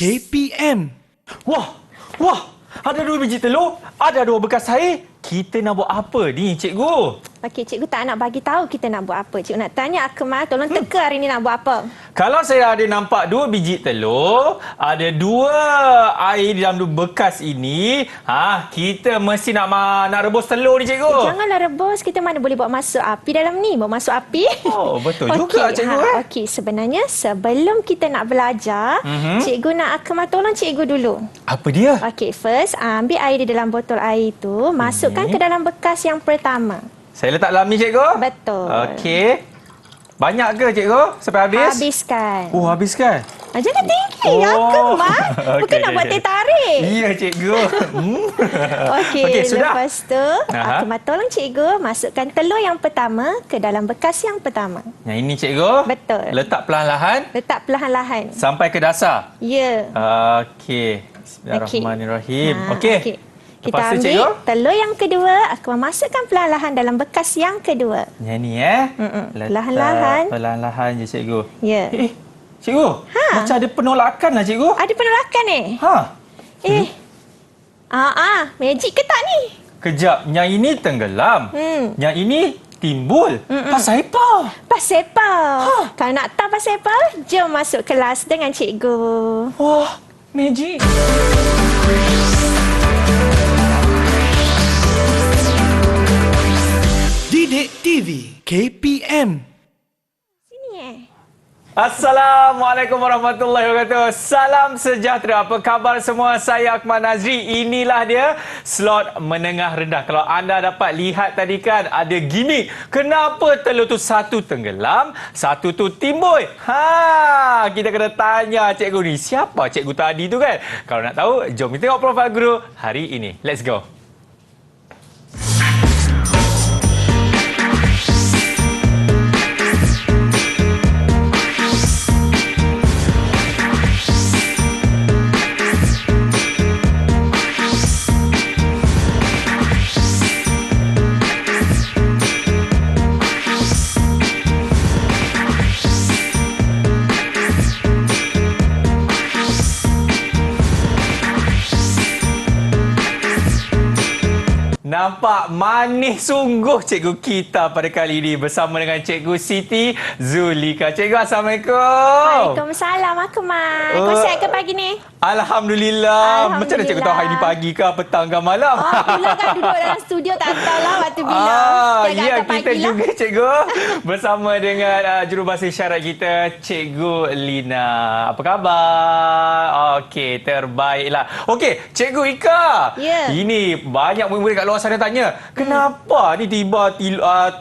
KPM. Wah, ada 2 biji telur, ada 2 bekas air. Kita nak buat apa ni, cikgu? Okey, cikgu tak nak bagi tahu kita nak buat apa. Cikgu nak tanya Akmal, tolong teka hari ni nak buat apa. Kalau saya ada nampak 2 biji telur, ada 2 air di dalam bekas ini, kita mesti nak rebus telur ni, cikgu. Janganlah rebus, kita mana boleh bawa masuk api dalam ni. Bawa masuk api. Oh, betul juga, cikgu. Okey, sebenarnya sebelum kita nak belajar, cikgu nak Akmal tolong cikgu dulu. Apa dia? Okey, first ambil air di dalam botol air itu, masukkan ke dalam bekas yang pertama. Saya letak dalam ni, cikgu? Betul. Okey. Banyak ke, cikgu? Sampai habis? Habiskan. Oh, habiskan? Jangan tinggi, Akmal. Bukan nak buat teh tarik. Ya, cikgu. Okey, sudah. Lepas tu, Akmal tolong cikgu masukkan telur yang pertama ke dalam bekas yang pertama. Yang ini, cikgu? Betul. Letak perlahan-lahan? Letak perlahan-lahan. Sampai ke dasar? Ya. Okey. Bismillahirrahmanirrahim. Okey. Okey. Kita Lepas tu, ambil cikgu? telur yang kedua, Akmal masukkan perlahan-lahan dalam bekas yang kedua. Yang ni, Perlahan-lahan. Perlahan-lahan je, cikgu. Ya. Cikgu, macam ada penolakan lah, cikgu. Ada penolakan magic ke tak ni? Kejap, yang ini tenggelam. Yang ini timbul. Pasal apa? Pasal apa? Kalau nak tahu pasal apa, jom masuk kelas dengan cikgu. Wah, magic. Didik TV KPM. Sini Assalamualaikum warahmatullahi wabarakatuh. Salam sejahtera. Apa khabar semua? Saya Akmal Nazri. Inilah dia slot menengah rendah. Kalau anda dapat lihat tadi kan ada gimmick. Kenapa telur tu satu tenggelam, satu tu timbul? Kita kena tanya cikgu ni. Siapa cikgu tadi tu kan? Kalau nak tahu, jom kita tengok profil guru hari ini. Let's go. Nampak manis sungguh cikgu kita pada kali ini bersama dengan cikgu Siti Zulika. Cikgu, Assalamualaikum. Waalaikumsalam, Akmal. Kau sihat ke pagi ni? Alhamdulillah. Macam mana cikgu tahu hari ni pagi ke, petang ke, malam? Pula kan duduk dalam studio tak tahulah waktu bila. Ya, kita juga cikgu bersama dengan jurubahasa isyarat kita, Cikgu Lina. Apa khabar? Okey, terbaiklah. Okey, Cikgu Ika. Ya. Ini banyak murid-murid kat luar sana tanya, kenapa ni tiba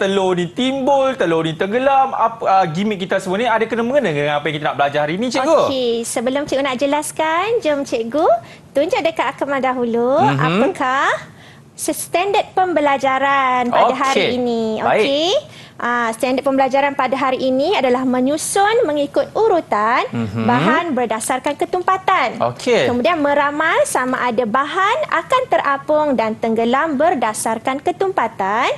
telur ni timbul, telur ni tenggelam? Apa gimmick kita semua ni ada kena-mengena dengan apa yang kita nak belajar hari ni, cikgu? Okey, sebelum cikgu nak jelaskan, jom cikgu tunjuk dekat Akmal dahulu apakah standard pembelajaran pada hari ini. Okey. Standard pembelajaran pada hari ini adalah menyusun mengikut urutan bahan berdasarkan ketumpatan. Okey. Kemudian meramal sama ada bahan akan terapung dan tenggelam berdasarkan ketumpatan.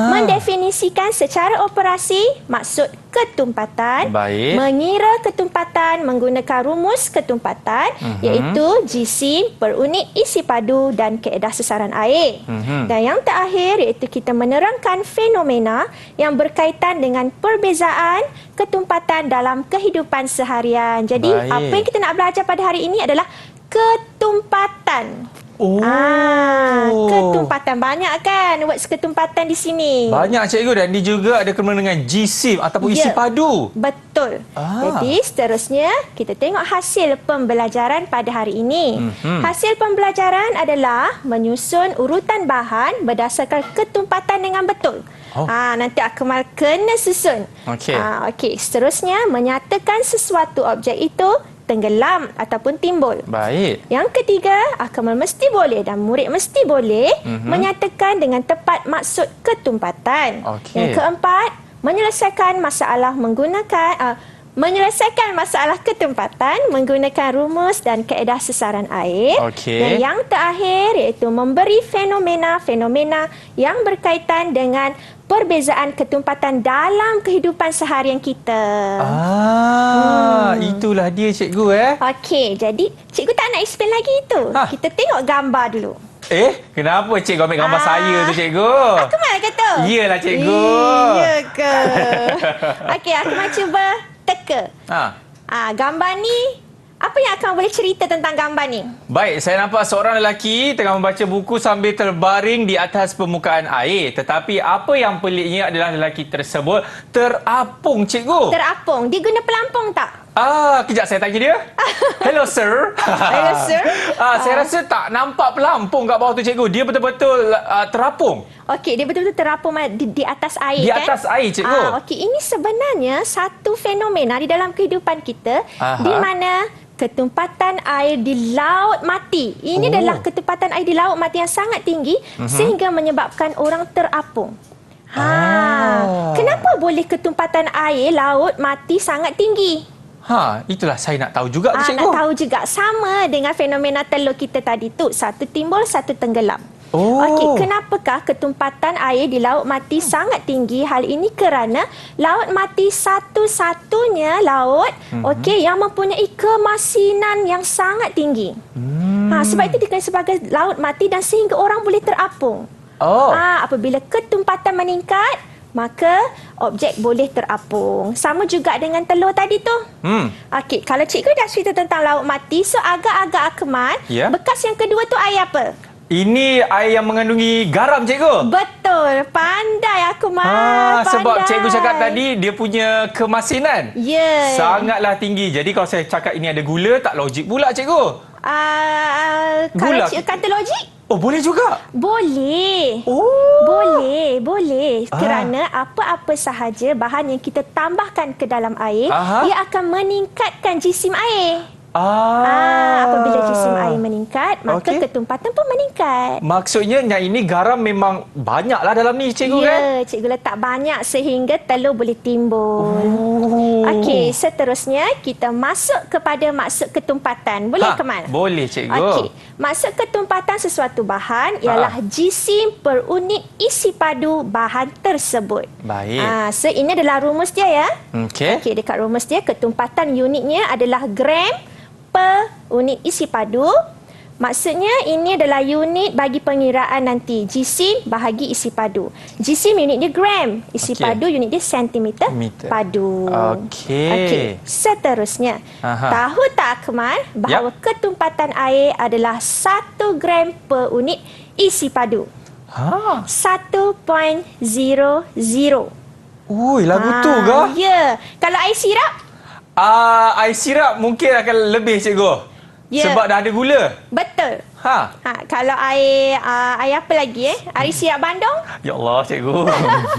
Mendefinisikan secara operasi maksud ketumpatan. Baik. Mengira ketumpatan menggunakan rumus ketumpatan iaitu jisim per unit isi padu dan kaedah sesaran air. Dan yang terakhir iaitu kita menerangkan fenomena yang berkaitan dengan perbezaan ketumpatan dalam kehidupan seharian. Jadi apa yang kita nak belajar pada hari ini adalah ketumpatan. Ketumpatan. Banyak kan words ketumpatan di sini. Banyak, cikgu. Dan dia juga ada kena dengan jisim ataupun isi padu. Betul. Jadi seterusnya kita tengok hasil pembelajaran pada hari ini. Hasil pembelajaran adalah menyusun urutan bahan berdasarkan ketumpatan dengan betul. Nanti Akmal kena susun. Okey. Seterusnya menyatakan sesuatu objek itu tenggelam ataupun timbul. Baik. Yang ketiga, Akmal mesti boleh dan murid mesti boleh menyatakan dengan tepat maksud ketumpatan. Yang keempat, menyelesaikan masalah ketumpatan menggunakan rumus dan kaedah sesaran air. Dan yang terakhir iaitu memberi fenomena-fenomena yang berkaitan dengan perbezaan ketumpatan dalam kehidupan seharian kita. Itulah dia cikgu Okey, jadi cikgu tak nak explain lagi itu. Kita tengok gambar dulu. Kenapa cikgu ambil gambar saya tu cikgu? Aku mana kata? Iyalah cikgu. Ya ke? Okey, aku nak cuba teka. Gambar ni, apa yang akan boleh cerita tentang gambar ni? Baik, saya nampak seorang lelaki tengah membaca buku sambil terbaring di atas permukaan air. Tetapi apa yang peliknya adalah lelaki tersebut terapung, cikgu. Terapung. Dia guna pelampung tak? Kejap saya tanya dia. Hello, sir. Hello, sir. Saya rasa tak nampak pelampung kat bawah tu, cikgu. Dia betul-betul terapung. Okey, dia betul-betul terapung di atas air, Di kan? atas air, cikgu. Okey, ini sebenarnya satu fenomena di dalam kehidupan kita di mana ketumpatan air di laut mati. Ini adalah ketumpatan air di laut mati yang sangat tinggi sehingga menyebabkan orang terapung. Kenapa boleh ketumpatan air laut mati sangat tinggi? Itulah saya nak tahu juga tu, cikgu. Nak tahu juga. Sama dengan fenomena telur kita tadi tu. Satu timbul, satu tenggelam. Okey, kenapakah ketumpatan air di laut mati sangat tinggi? Hal ini kerana laut mati satu-satunya laut yang mempunyai kemasinan yang sangat tinggi. Sebab itu dikenali sebagai laut mati dan sehingga orang boleh terapung. Apabila ketumpatan meningkat, maka objek boleh terapung. Sama juga dengan telur tadi tu. Okey, kalau cikgu dah cerita tentang laut mati, so agak-agak Akmal, bekas yang kedua tu air apa? Ini air yang mengandungi garam, cikgu. Betul. Pandai Akmal. Sebab cikgu cakap tadi, dia punya kemasinan sangatlah tinggi. Jadi kalau saya cakap ini ada gula, tak logik pula, cikgu. Kalau cikgu kata logik? Boleh juga? Boleh. Boleh. Kerana apa-apa sahaja bahan yang kita tambahkan ke dalam air, ia akan meningkatkan jisim air. Apabila jisim air meningkat, maka ketumpatan pun meningkat. Maksudnya yang ini garam memang banyaklah dalam ni, cikgu, kan? Ya, cikgu letak banyak sehingga telur boleh timbul. Okey, seterusnya kita masuk kepada maksud ketumpatan. Boleh, Kemal? Boleh, cikgu. Okey, maksud ketumpatan sesuatu bahan ialah jisim per unit isi padu bahan tersebut. Baik. So ini adalah rumus dia, ya. Okey, dekat rumus dia, ketumpatan unitnya adalah gram per unit isi padu. Maksudnya ini adalah unit bagi pengiraan nanti. Jisim bahagi isi padu. Jisim unit dia gram, isi padu unit dia sentimeter padu. Okey. Seterusnya, tahu tak Akmal bahawa ketumpatan air adalah 1 gram per unit isi padu? 1.00. Lagu tu ke? Ya. Kalau air sirap? Air sirap mungkin akan lebih, cikgu. Sebab dah ada gula. Betul. Kalau air apa lagi? Air sirap bandung? Ya Allah, cikgu.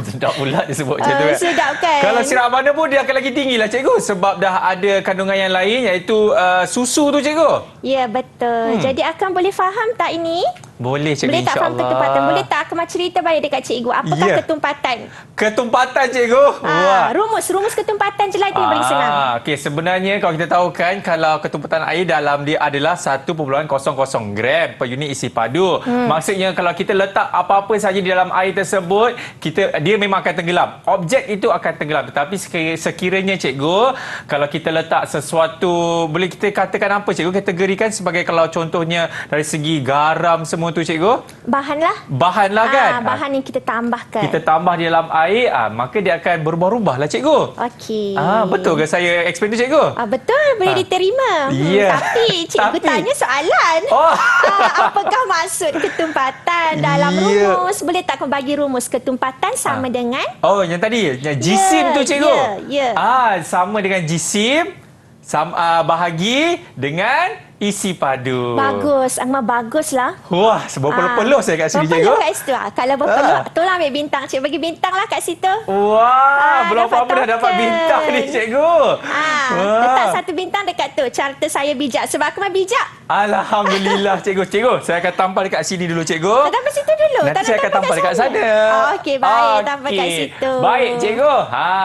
Sedap pula disebut macam tu, kan? Sedap, kan? Kalau sirap bandung pun dia akan lagi tinggi lah, cikgu. Sebab dah ada kandungan yang lain, iaitu susu tu, cikgu. Ya, betul. Jadi akan boleh faham tak ini? Boleh, cikgu, boleh tak faham ketumpatan? Boleh tak Akmal cerita balik dekat cikgu? Apakah ketumpatan? Ketumpatan, cikgu. Rumus ketumpatan je lah, itu yang paling senang. Okey, sebenarnya kalau kita tahu kan, kalau ketumpatan air dalam dia adalah 1.00 gram per unit isi padu. Maksudnya kalau kita letak apa-apa saja di dalam air tersebut, dia memang akan tenggelam. Objek itu akan tenggelam. Tetapi sekiranya, cikgu, kalau kita letak sesuatu, boleh kita katakan apa, cikgu? Kategorikan sebagai, kalau contohnya dari segi garam semua tu, cikgu? Bahan lah, kan? Bahan yang kita tambahkan. Kita tambah di dalam air, maka dia akan berubah-ubah lah, cikgu. Okey. Betul ke saya explain tu, cikgu? Betul, boleh diterima. Tapi cikgu tanya soalan. Apakah maksud ketumpatan dalam rumus? Boleh tak kau bagi rumus ketumpatan sama dengan? Yang tadi, yang jisim tu, cikgu? Sama dengan jisim, bahagi dengan isi padu. Bagus. Akmal baguslah. Wah, berpeluh-peluh saya kat sini, cikgu. Berpeluh kat situ. Kalau berpeluh, tolong ambil bintang. Cikgu bagi bintang lah kat situ. Wah, belum apa-apa dah dapat bintang ni, cikgu. Letak 1 bintang dekat tu. Carta saya bijak. Sebab Akmal bijak. Alhamdulillah, cikgu. Cikgu, saya akan tampal dekat sini dulu, cikgu. Tampal situ dulu. Nanti saya akan tampal dekat sana. Okey, baik. Tampal kat situ. Baik, cikgu.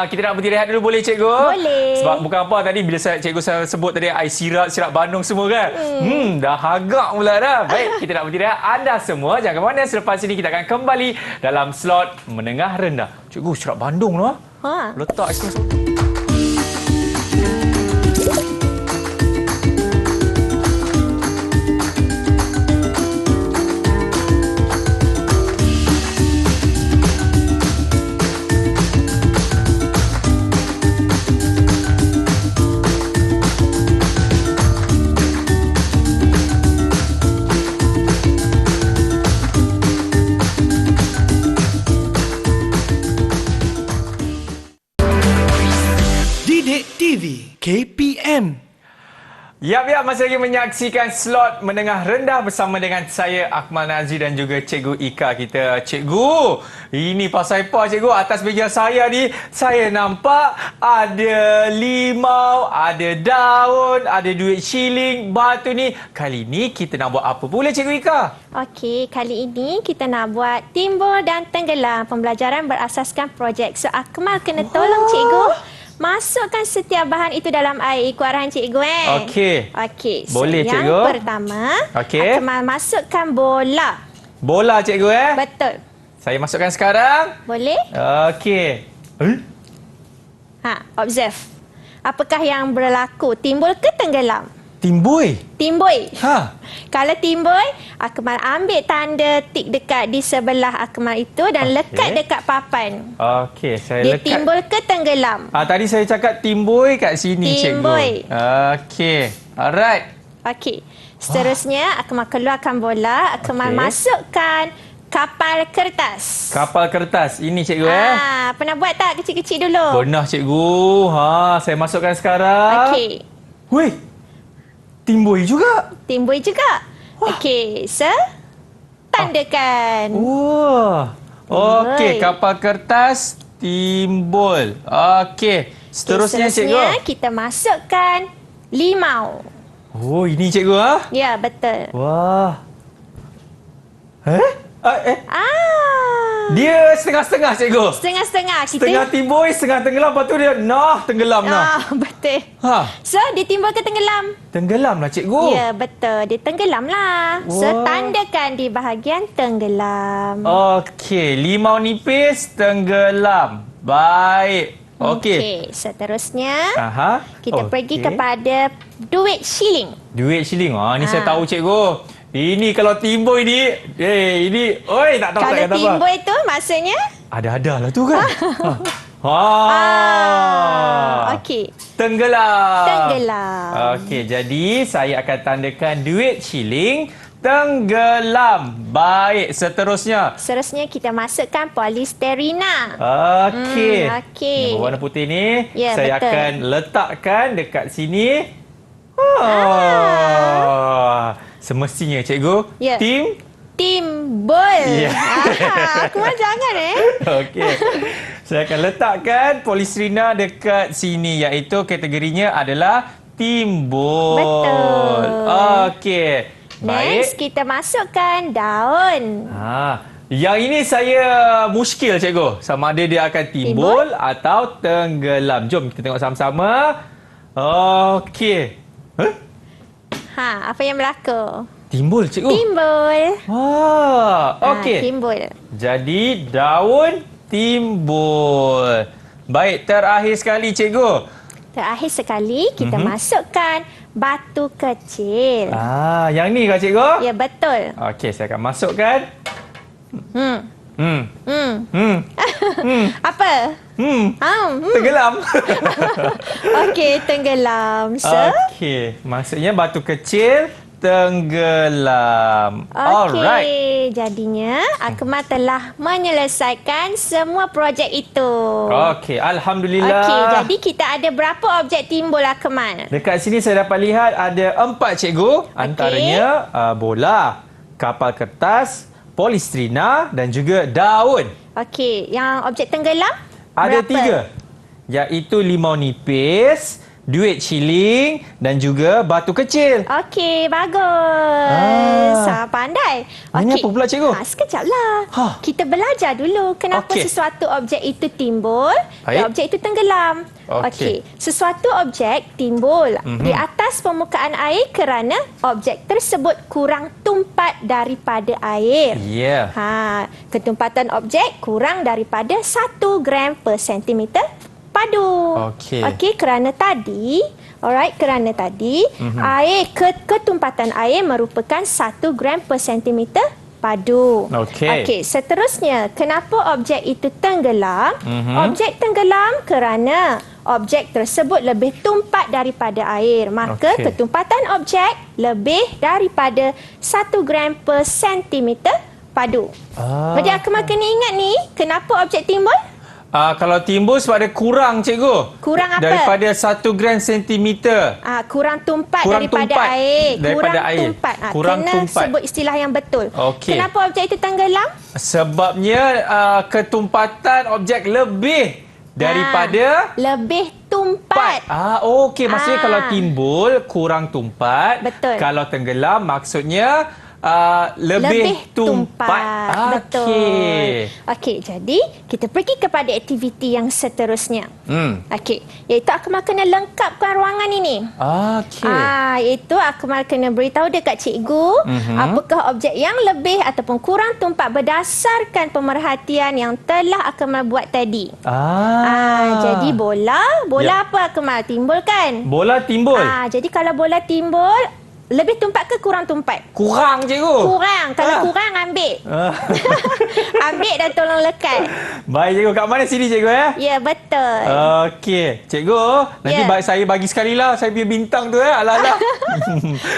Kita nak berhenti rehat dulu, boleh, cikgu? Boleh. Sebab bukan apa tadi, bila cikgu saya sebut tadi, air sirap Bandung semua kan. Dah agak pula dah. Baik, kita nak berhenti rehat. Anda semua, jangan ke mana. Selepas ini, kita akan kembali dalam slot menengah rendah. Cikgu, sirap Bandung tu. Letak ekspres. Didik TV KPM. Ya, masih lagi menyaksikan slot menengah rendah bersama dengan saya, Akmal Nazri dan juga Cikgu Ika kita. Cikgu, ini pasal apa, Cikgu? Atas meja saya ni, saya nampak ada limau, ada daun, ada duit shilling, batu ni. Kali ni kita nak buat apa pula, Cikgu Ika? Okey, kali ini kita nak buat timbul dan tenggelam. Pembelajaran berasaskan projek. So, Akmal kena tolong cikgu masukkan setiap bahan itu dalam air ikut arahan cikgu Okey. So, Boleh, yang cikgu. pertama, Okey. Akmal masukkan bola. Bola, cikgu Betul. Saya masukkan sekarang. Boleh? Okey. Observe. Apakah yang berlaku? Timbul ke tenggelam? Timbul. Timbul. Ha. Kalau timbul, Akmal ambil tanda tik dekat di sebelah Akmal itu dan lekat dekat papan. Okey, saya Dia lekat. timbul ke tenggelam? Tadi saya cakap timbul kat sini, Timbul. cikgu. Okey. Alright. Okey. Seterusnya, Akmal keluarkan bola. Akmal masukkan kapal kertas. Kapal kertas. Ini, cikgu Pernah buat tak kecil-kecil dulu? Pernah, cikgu. Saya masukkan sekarang. Okey. Weh. Timbul juga. Timbul juga. Okey. Tandakan. Wah. Okey, kapal kertas timbul. Okey. Seterusnya, cikgu. Kita masukkan limau. Oh, ini cikgu Ya, betul. Wah. Ah. Dia setengah-setengah, cikgu. Setengah-setengah. Setengah timbul, setengah tenggelam. Lepas tu dia tenggelam. Betul. Ha. So, dia timbul ke tenggelam? Tenggelam lah, cikgu. Ya, betul. Dia tenggelam lah. So, Wah. tandakan di bahagian tenggelam. Okey, limau nipis tenggelam. Baik. Okey. Seterusnya, Aha. kita pergi kepada duit shilling. Duit shilling. Ni saya tahu, cikgu. Ini kalau timbul ini, ini, oi, tak tahu Kalau tak kata apa. timbul itu maksudnya? Ada lah tu kan. Okey. Tenggelam. Tenggelam. Okey, jadi saya akan tandakan duit shilling tenggelam. Baik, seterusnya. Seterusnya kita masukkan polisterina. Okey. Okey. Yang berwarna putih ni, Ya, saya betul. akan letakkan dekat sini. Semestinya, cikgu. Ya. Timbul. Ya. Aku mah jangan Okey. Saya akan letakkan polisterina dekat sini, iaitu kategorinya adalah timbul. Betul. Okey. Next, kita masukkan daun. Yang ini saya muskil, cikgu. Sama ada dia akan timbul atau tenggelam. Jom kita tengok sama-sama. Okey. Apa yang berlaku? Timbul, cikgu. Timbul. Okey. Timbul. Jadi daun timbul. Baik, terakhir sekali, cikgu. Terakhir sekali, kita masukkan batu kecil. Yang ni kah, cikgu? Ya, betul. Okey, saya akan masukkan. Apa? Tenggelam. Okey, tenggelam. Okey, maksudnya batu kecil tenggelam. Alright. Okey, jadinya Akmal telah menyelesaikan semua projek itu. Okey, alhamdulillah. Okey, jadi kita ada berapa objek timbul Akmal? Dekat sini saya dapat lihat ada 4, cikgu. Antaranya bola, kapal kertas, polisterina dan juga daun. Okey, yang objek tenggelam? Ada berapa? 3. Iaitu limau nipis, duit shilling dan juga batu kecil. Okey, bagus. Pandai. Ini apa pula, cikgu? Sekejap lah. Kita belajar dulu kenapa Okey. sesuatu objek itu timbul Baik. dan objek itu tenggelam. Okey. Sesuatu objek timbul di atas permukaan air kerana objek tersebut kurang tumpat daripada air. Ya. Ketumpatan objek kurang daripada 1 gram per sentimeter padu. Okey. Kerana tadi air ketumpatan air merupakan 1 gram per sentimeter padu. Okey. Seterusnya, kenapa objek itu tenggelam? Objek tenggelam kerana objek tersebut lebih tumpat daripada air. Maka ketumpatan objek lebih daripada 1 gram per sentimeter padu. Jadi Akmal kena ingat ni, kenapa objek timbul? Kalau timbul sebab dia kurang, cikgu. Kurang apa? Daripada 1 gram sentimeter. Kurang tumpat Kurang daripada tumpat air. daripada air. Tumpat. Kurang kena tumpat. sebut istilah yang betul. Okey. Kenapa objek itu tenggelam? Sebabnya ketumpatan objek lebih daripada lebih tumpat. Okey. Maksudnya kalau timbul kurang tumpat. Betul. Kalau tenggelam maksudnya lebih tumpat. Betul. Okey, jadi kita pergi kepada aktiviti yang seterusnya. Okey, iaitu Akmal kena lengkapkan ruangan ini. Okey. Iaitu Akmal kena beritahu dekat cikgu apakah objek yang lebih ataupun kurang tumpat berdasarkan pemerhatian yang telah Akmal buat tadi. Jadi bola apa Akmal? Timbul kan? Bola timbul. Jadi kalau bola timbul, lebih tumpat ke kurang tumpat? Kurang, cikgu. Kurang. Kalau kurang, ambil. Ambil dan tolong lekat. Baik, cikgu. Kat mana sini, cikgu? Ya, betul. Okey. Cikgu, nanti saya bagi sekali lah. Saya punya bintang tu. Alah-alah.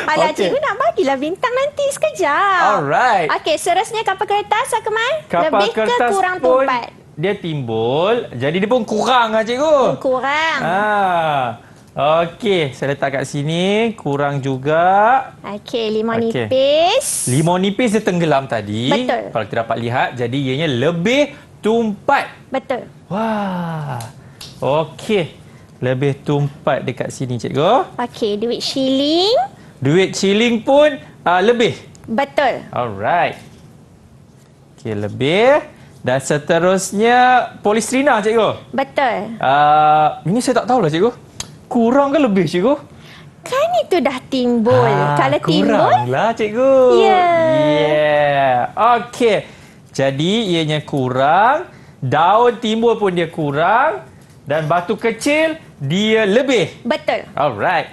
Alah, cikgu nak bagilah bintang nanti sekejap. Alright. Okey, seterusnya kapal kertas, Akmal. Kapal Lebih ke kertas kurang pun tumpat? Dia timbul. Jadi dia pun kurang lah, cikgu. Kurang. Okey, saya letak kat sini. Kurang juga. Okey, limau nipis. Limau nipis dia tenggelam tadi. Betul. Kalau kita dapat lihat, jadi ianya lebih tumpat. Betul. Wah. Okey. Lebih tumpat dekat sini, cikgu. Okey, duit shilling. Duit shilling pun lebih. Betul. Alright. Okey, lebih. Dan seterusnya, polistrina, cikgu. Betul. Ini saya tak tahulah, cikgu. Kurang ke lebih, cikgu? Kan itu dah timbul. Kalau timbul, kuranglah, cikgu. Yeah. Okey. Jadi, ianya kurang. Daun timbul pun dia kurang. Dan batu kecil, dia lebih. betul. Alright.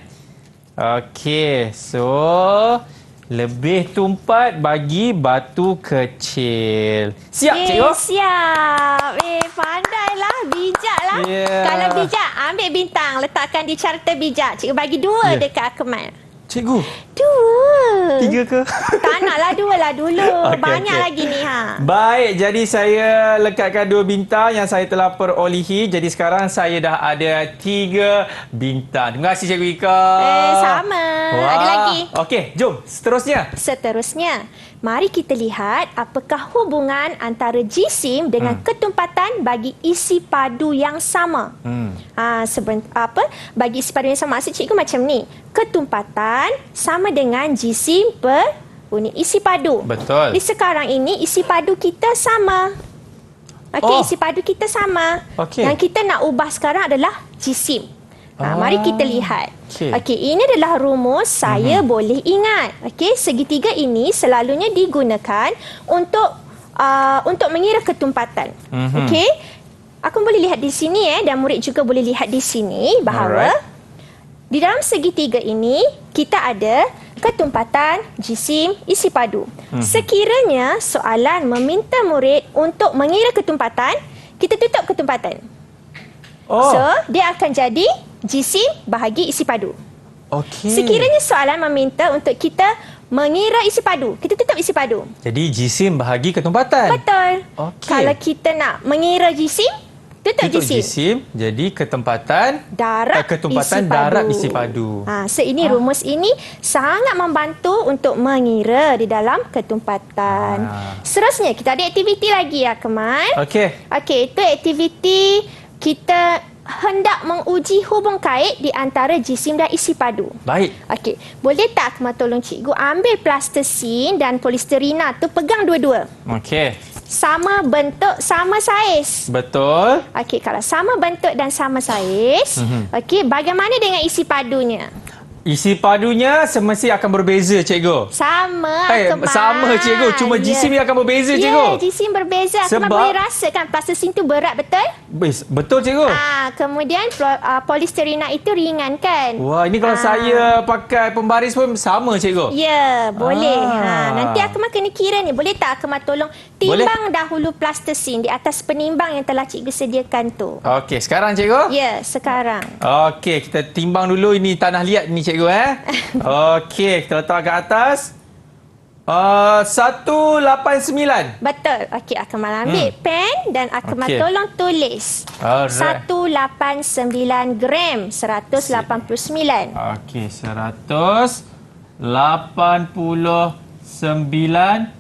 Okey. So, lebih tumpat bagi batu kecil. Siap, cikgu? Siap. Pandailah. Bijaklah. Yeah. Kalau bijak, ambil bintang. Letakkan di carta bijak. Cikgu bagi 2 dekat Akmal. Cikgu, 2. 3 ke? Tak naklah 2 lah dulu. Okey, Banyak okey. lagi ni. Baik, jadi saya lekatkan 2 bintang yang saya telah perolehi. Jadi sekarang saya dah ada 3 bintang. Terima kasih, Cikgu Ika. Sama. Ada lagi. Okey, jom. Seterusnya, mari kita lihat apakah hubungan antara jisim dengan ketumpatan bagi isi padu yang sama. Bagi isi padu yang sama, maksud cikgu macam ni. Ketumpatan sama dengan jisim per unit isi padu. Betul. Di sekarang ini isi padu kita sama. Okey, isi padu kita sama. Okey. Yang kita nak ubah sekarang adalah jisim. Mari kita lihat. Okey, ini adalah rumus saya boleh ingat. Okey, segitiga ini selalunya digunakan untuk mengira ketumpatan. Okey. Aku boleh lihat di sini dan murid juga boleh lihat di sini bahawa di dalam segitiga ini kita ada ketumpatan jisim isi padu. Sekiranya soalan meminta murid untuk mengira ketumpatan, kita tutup ketumpatan. So, dia akan jadi jisim bahagi isi padu. Okey. Sekiranya soalan meminta untuk kita mengira isi padu, kita tutup isi padu. Jadi jisim bahagi ketumpatan. Betul. Okey. Kalau kita nak mengira jisim, tutup jisim. Jadi ketempatan Ketumpatan darab isi padu. Ini rumus ini sangat membantu untuk mengira di dalam ketumpatan. Seterusnya kita ada aktiviti lagi ya, Akmal. Okey. Okey, itu aktiviti kita hendak menguji hubung kait di antara jisim dan isi padu. Baik. Okey, boleh tak Akmal tolong cikgu ambil plastisin dan polisterina tu pegang dua-dua. Okey. Sama bentuk, sama saiz. Betul. Okey, kalau sama bentuk dan sama saiz, okey, bagaimana dengan isi padunya? Isi padunya semesti akan berbeza, cikgu. Sama, Akmal. Sama, cikgu. Cuma jisimnya akan berbeza, cikgu. Ya, jisim berbeza. Akmal Sebab- boleh rasakan plastisin tu berat, betul? Betul, cikgu. Kemudian polisterina itu ringan kan? Wah, ini kalau saya pakai pembaris pun sama, cikgu. Ya, boleh. Ah. Nanti Akmal kena kira ni. Boleh tak Akmal tolong timbang dahulu plastisin di atas penimbang yang telah cikgu sediakan tu? Okey, sekarang, cikgu? Ya, sekarang. Okey, kita timbang dulu. Ini tanah liat ni, cikgu. Okey, kita letak ke atas. 189. Betul. Okey, Akmal ambil pen dan Akmal Okey. tolong tulis. Alright. 189 gram, 189. Okey, 189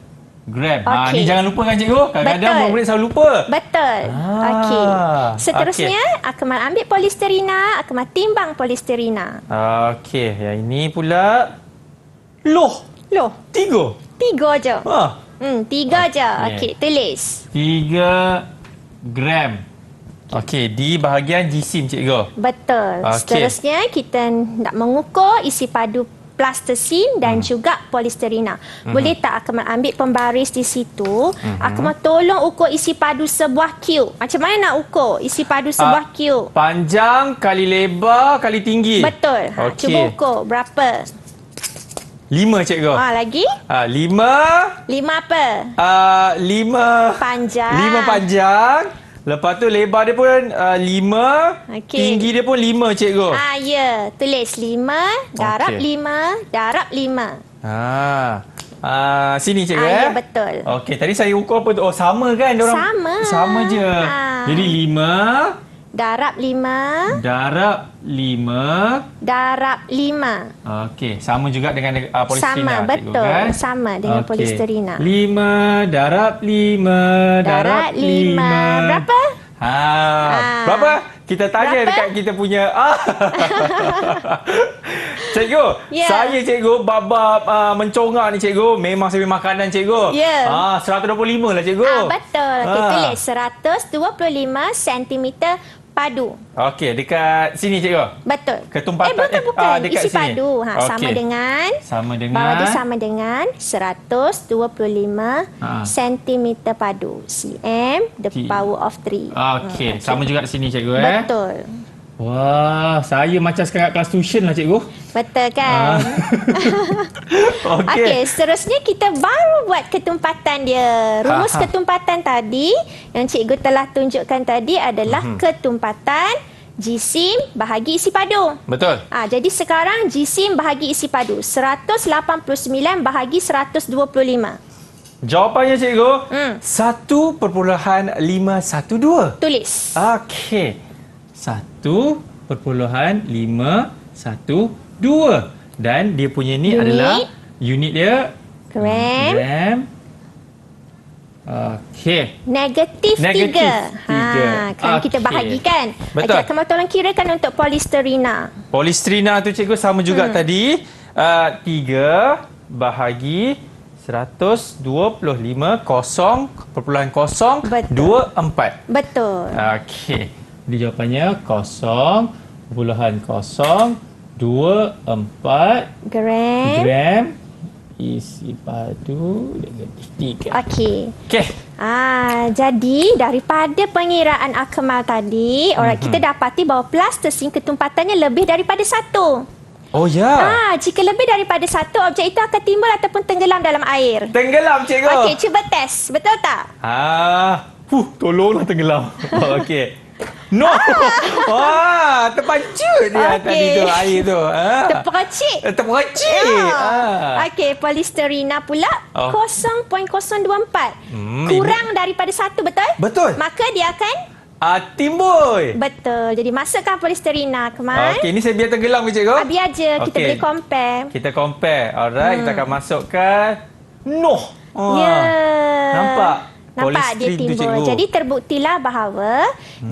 gram. Okey. Ni jangan lupa kan, cikgu? Kadang-kadang Betul. murid selalu lupa. Betul. Okey. Seterusnya, okey. Akmal ambil polisterina, Akmal timbang polisterina. Okey, yang ini pula. Loh, Loh, 3. 3 je. 3 je. Okey. Okey, tulis. 3 gram. Okey, di bahagian jisim, cikgu. Betul. Okey. Seterusnya, kita nak mengukur isi padu plastisin dan juga polisterina. Boleh tak Akmal ambil pembaris di situ? Akmal tolong ukur isi padu sebuah cube. Macam mana nak ukur isi padu sebuah cube? Panjang kali lebar kali tinggi. Betul. Okey. Cuba ukur. Berapa? 5, cikgu. Lagi? 5. 5 apa? 5. Panjang. 5 panjang. Lepas tu lebar dia pun 5. Okey. Tinggi dia pun 5, cikgu. Ya. Tulis 5, darab Okey. 5, darab 5. Sini, cikgu. Ya, betul. Okey, tadi saya ukur apa tu? Oh, sama kan? Diorang Sama. Sama je. Jadi 5 Darab 5, darab 5. darab 5. Okey, sama juga dengan polisterina, Sama, cikgu, betul. kan? Sama dengan Okey. polisterina. 5 darab 5 Darab 5. Berapa? Berapa? Kita tanya Berapa? dekat kita punya. Cikgu, Ya. saya cikgu bab mencongak ni, cikgu. Memang saya makanan, cikgu. Ya. 125 lah, cikgu. Betul. Okey, tulis 125 cm padu. Okey, dekat sini, cikgu. Betul. Ketumpatan. Bukan. dekat Isi sini. padu. Sama Okey. dengan Sama dengan. bawah dia sama dengan 125 cm padu. cm the T. power of 3. Okey, sama juga di sini, cikgu. Betul. Wah, saya macam sekarang kelas tuition lah, cikgu. Betul kan? Okey, seterusnya kita baru buat ketumpatan dia. Rumus ketumpatan tadi yang cikgu telah tunjukkan tadi adalah ketumpatan jisim bahagi isi padu. Betul. Jadi sekarang jisim bahagi isi padu. 189 bahagi 125. Jawapannya, cikgu, 1.512. Tulis. Okey. 1.512. Dan dia punya ni Unit. adalah unit dia Gram. gram. Okey. Negatif 3. Negatif 3. Kan kita Okey. bahagikan. Betul. Okey, kamu tolong kirakan untuk polisterina. Polisterina tu, cikgu, sama juga tadi. 3 bahagi 125 0.024. Betul. Okey. Dia jawapannya 0.024 gram isi padu negatif 3. Okey. Okey. Jadi daripada pengiraan Akmal tadi, kita dapati bahawa plastisin ketumpatannya lebih daripada 1. Oh ya. Jika lebih daripada 1, objek itu akan timbul ataupun tenggelam dalam air. Tenggelam, cikgu. Okey, cuba test. Betul tak? Tolonglah tenggelam. Okey. No. Terpancut dia tadi tu air tu. Terpercik. Terpercik. Okey, polisterina pula 0.024. Kurang daripada 1, betul? Betul. Maka dia akan Timbul. betul. Jadi masukkan polisterina, Akmal. Okey, ni saya biar tenggelam ke, cikgu? Biar je, kita Okey. boleh compare. Kita compare. Alright, kita akan masukkan. No. Ya. Nampak? Nampak dia Polystyrene tu, timbul. cikgu. Jadi terbuktilah bahawa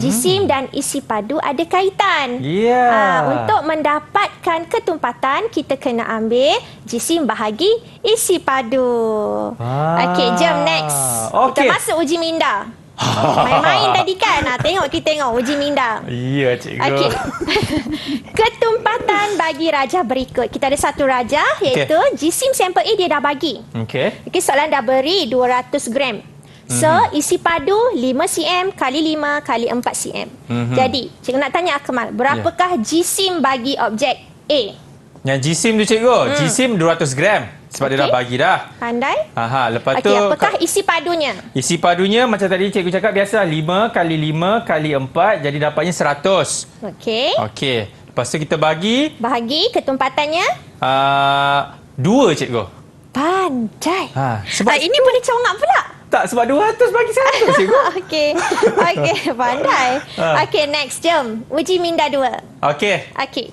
jisim dan isi padu ada kaitan. Ya. Untuk mendapatkan ketumpatan, kita kena ambil jisim bahagi isi padu. Okey, jom next. Kita Okey. masuk uji minda. Main-main tadi kan? Tengok kita tengok uji minda. Ya, cikgu. Okey. Ketumpatan bagi rajah berikut. Kita ada satu rajah iaitu jisim sampel A dia dah bagi. Okey. Okey, soalan dah beri 200 gram. So, isi padu 5 cm kali 5 kali 4 cm. Jadi, cikgu nak tanya Akmal, berapakah jisim bagi objek A? Yang jisim tu, cikgu. Jisim 200 gram. Sebab dia dah bagi dah. Pandai? Lepas tu Okey, apakah isi padunya? isi padunya macam tadi cikgu cakap biasa 5 kali 5 kali 4 jadi dapatnya 100. Okey. Okey. Lepas tu kita bagi Bahagi ketumpatannya? 2 cikgu. Pandai. Sebab Ini boleh congak pula. tak sebab 200 bagi 100 cikgu. Okey. Okey, pandai. Okey, next. Jom. Uji minda 2. Okey. Okey.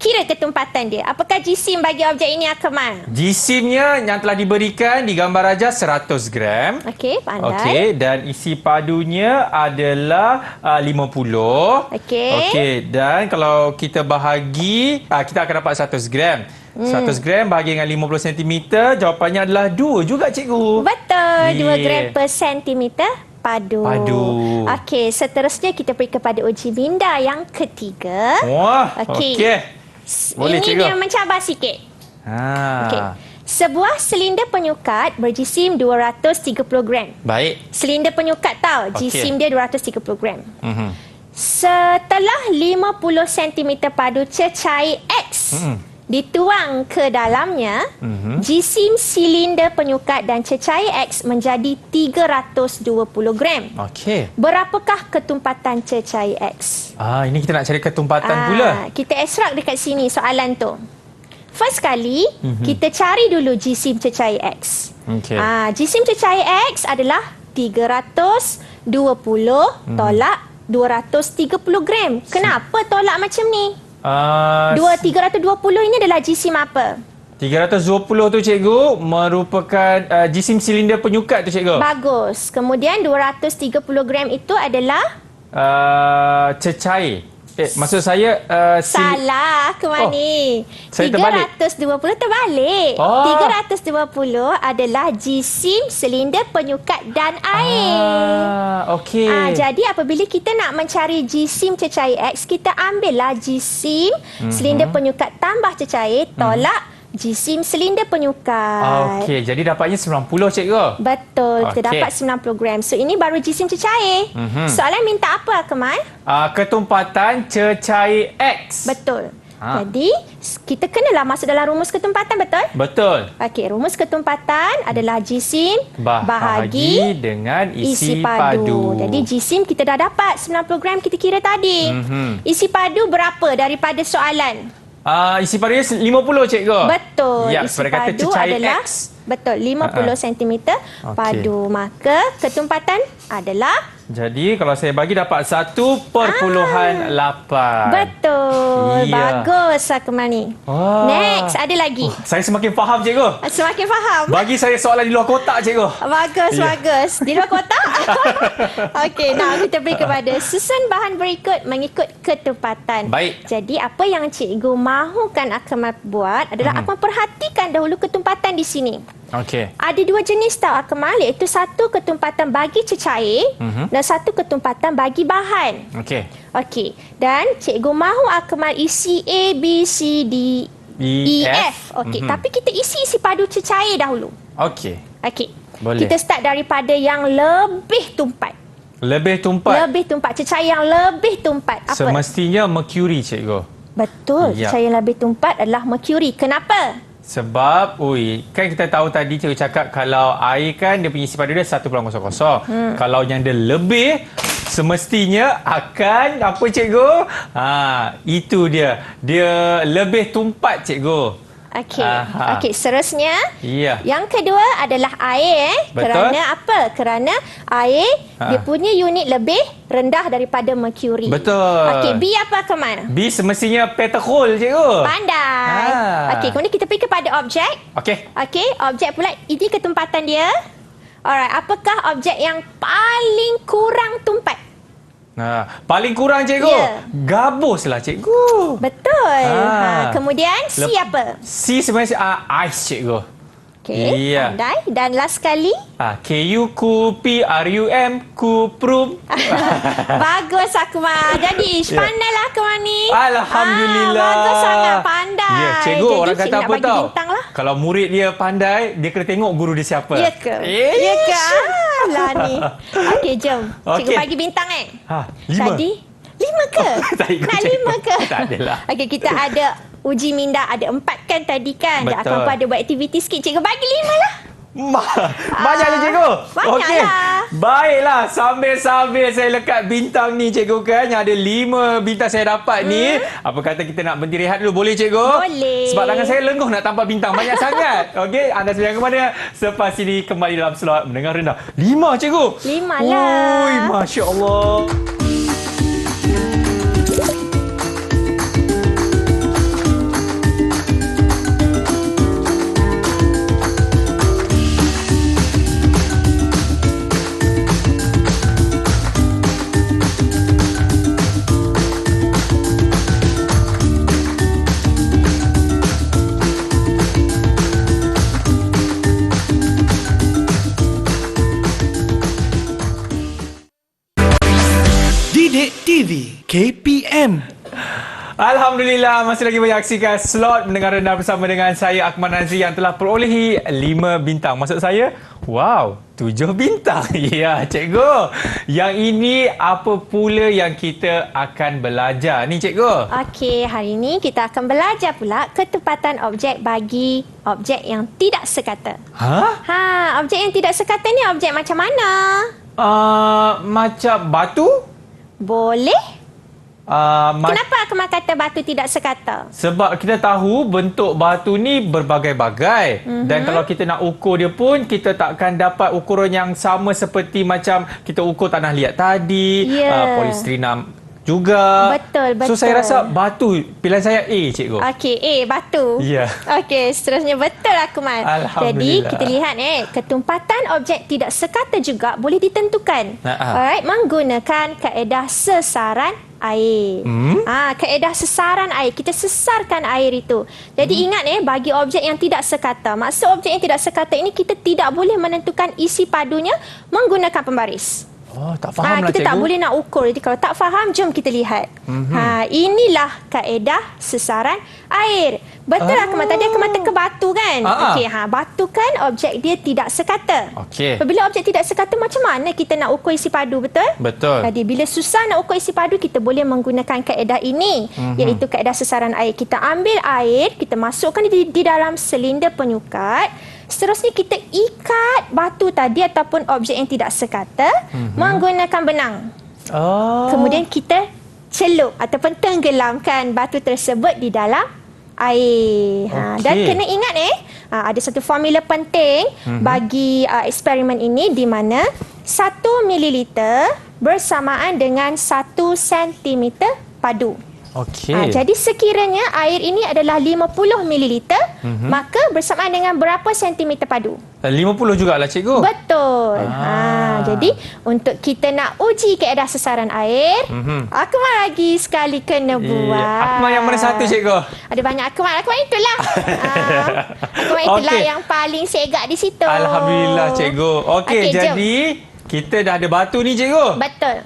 Kira ketumpatan dia. Apakah jisim bagi objek ini, Akmal? Jisimnya yang telah diberikan di gambar rajah 100 gram. Okey, pandai. Okey, dan isi padunya adalah 50. Okey. Okey, dan kalau kita bahagi, kita akan dapat 100 gram. 100 gram bahagi dengan 50 cm, jawapannya adalah 2 juga, cikgu. Betul. 2 Yeah. gram per sentimeter padu. Okey, seterusnya kita pergi kepada uji minda yang ketiga. Wah, Okey. okey. Boleh, Ini cikgu. dia mencabar sikit. Okey. Ha. Sebuah silinder penyukat berjisim 230 gram. Baik. Silinder penyukat tahu, Okey. jisim dia 230 gram. Mhm. Setelah 50 cm padu cecair X dituang ke dalamnya, jisim silinder penyukat dan cecair X menjadi 320 gram. Okey. Berapakah ketumpatan cecair X? Ini kita nak cari ketumpatan pula. Kita ekstrak dekat sini soalan tu. First kali, kita cari dulu jisim cecair X. Okey. Jisim cecair X adalah 320 tolak 230 gram. Kenapa tolak macam ni? 320 ini adalah jisim apa? 320 tu, cikgu, merupakan jisim silinder penyukat tu, cikgu. Bagus. Kemudian 230 gram itu adalah Cecair. Maksud saya salah ke mana ni? saya terbalik. 320 terbalik. Oh. 320 adalah jisim silinder penyukat dan air. Okey. Jadi apabila kita nak mencari jisim cecair X, kita ambillah jisim silinder penyukat tambah cecair tolak jisim silinder penyukat. Okey, jadi dapatnya 90, cikgu. Betul, kita Okey. dapat 90 gram. So ini baru jisim cecair. Soalan minta apa, Akmal? Ketumpatan cecair X. Betul. Jadi kita kenalah masuk dalam rumus ketumpatan, betul? Betul. Okey, rumus ketumpatan adalah jisim Bahagi dengan isi padu. Jadi jisim kita dah dapat 90 gram kita kira tadi. Isi padu berapa daripada soalan? Isi padunya 50, cikgu. Betul. Ya, isi pada kata padu cecair adalah X. betul 50 cm padu. Maka ketumpatan adalah Jadi kalau saya bagi dapat 1/8. betul. Ya. Bagus Akmal ni. Next, ada lagi. Saya semakin faham, cikgu. Semakin faham. Bagi saya soalan di luar kotak, cikgu. Bagus, bagus. Di luar kotak? Okey, now kita pergi kepada susun bahan berikut mengikut ketumpatan. Baik. Jadi, apa yang cikgu mahukan Akmal buat adalah Akmal perhatikan dahulu ketumpatan di sini. Okey. Ada dua jenis tau Akmal, iaitu satu ketumpatan bagi cecair dan satu ketumpatan bagi bahan. Okey. Okey, dan cikgu mahu Akmal isi A, B, C, D, E, F. Okey, tapi kita isi padu cecair dahulu. Okey. Okey. Boleh. Kita start daripada yang lebih tumpat. Lebih tumpat. Lebih tumpat. Cecair yang lebih tumpat. Apa? Semestinya merkuri, cikgu. Betul. Ya. Cecair yang lebih tumpat adalah merkuri. Kenapa? Sebab, kan kita tahu tadi cikgu cakap kalau air kan dia punya isi padu dia 1/0. Kalau yang dia lebih, semestinya akan, apa, cikgu? Itu dia. Dia lebih tumpat, cikgu. Okey. Aha. Okey, seterusnya. Ya. Yang kedua adalah air. Betul. Kerana apa? Kerana air dia punya unit lebih rendah daripada merkuri. Betul. Okey, B apa ke mana? B semestinya petrol, cikgu. Pandai. Okey, kemudian kita pergi kepada objek. Okey. Okey, objek pula ini ketumpatan dia. Alright, apakah objek yang paling kurang tumpat? Paling kurang cikgu. Ya. Gabuslah cikgu. Betul. Kemudian C apa? C sebenarnya ice cikgu. Okey, Ya. pandai. Dan last sekali. Ku, P-R-U-M, kuprum. Bagus Akmal. Jadi, pandailah Akmal ni. Alhamdulillah. Bagus sangat, pandai. Ya, cikgu jadi, orang kata cikgu nak apa bagi tahu? bintang lah. Kalau murid dia pandai, dia kena tengok guru dia siapa. Ya ke? Ya ke? Alah ni. Okey, jom. Cikgu Okey. bagi bintang 5. Jadi, 5 ke? Tak ikut Nak cikgu. 5 ke? Tak adalah. Okey, kita ada uji minda, ada 4 kan tadi kan? Dan Betul. Akmal pun ada buat aktiviti sikit. Cikgu bagi 5 lah. Banyak ni cikgu. Banyaklah. Okey. Baiklah, sambil-sambil saya lekat bintang ni cikgu kan, yang ada 5 bintang saya dapat ni. Apa kata kita nak berhenti rehat dulu, boleh cikgu? Boleh. Sebab tangan saya lenguh nak tampak bintang banyak sangat. Okey, anda sedang ke mana? Selepas ini kembali dalam slot mendengar rendah. 5 cikgu. 5 lah. Ui, masya-Allah. Didik TV KPM. Alhamdulillah, masih lagi menyaksikan slot mendengar rendah bersama dengan saya Akmal Nazri yang telah perolehi 5 bintang. Maksud saya, wow, 7 bintang. Ya, cikgu. Yang ini apa pula yang kita akan belajar ni cikgu? Okey, hari ini kita akan belajar pula ketepatan objek bagi objek yang tidak sekata. Objek yang tidak sekata ni objek macam mana? Macam batu? Boleh? Kenapa Akmal kata batu tidak sekata? Sebab kita tahu bentuk batu ni berbagai-bagai. Dan kalau kita nak ukur dia pun, kita takkan dapat ukuran yang sama seperti macam kita ukur tanah liat tadi, Ya. Polistrinam juga. Betul, So saya betul. rasa batu. Pilihan saya A, cikgu. Okey, batu. Ya. Okey, seterusnya betul Akmal. Jadi Alhamdulillah. kita lihat ketumpatan objek tidak sekata juga boleh ditentukan. Nah, Alright, menggunakan kaedah sesaran air. Kaedah sesaran air. Kita sesarkan air itu. Jadi ingat bagi objek yang tidak sekata. Maksud objek yang tidak sekata ini kita tidak boleh menentukan isi padunya menggunakan pembaris. Oh, tak faham lah Kita cikgu. tak boleh nak ukur. Jadi kalau tak faham, jom kita lihat. Inilah kaedah sesaran air. Betul Akmal. Tadi Akmal teka batu kan? Okey, batu kan objek dia tidak sekata. Okey. Apabila objek tidak sekata, macam mana kita nak ukur isi padu, betul? Betul. Jadi bila susah nak ukur isi padu, kita boleh menggunakan kaedah ini, iaitu kaedah sesaran air. Kita ambil air, kita masukkan di dalam silinder penyukat. Seterusnya kita ikat batu tadi ataupun objek yang tidak sekata menggunakan benang. Kemudian kita celup ataupun tenggelamkan batu tersebut di dalam air. Dan kena ingat ada satu formula penting bagi eksperimen ini, di mana 1 mililiter bersamaan dengan 1 sentimeter padu. Okey. Jadi sekiranya air ini adalah 50 mililiter, maka bersamaan dengan berapa sentimeter padu? 50 jugalah cikgu. Betul. Jadi untuk kita nak uji kaedah sesaran air, Akmal lagi sekali kena buat. Akmal yang mana satu cikgu? Ada banyak Akmal. Akmal itulah. Akmal itulah Okey. yang paling segak di situ. Alhamdulillah cikgu. Okey, Okey, jom. jadi kita dah ada batu ni cikgu. Betul.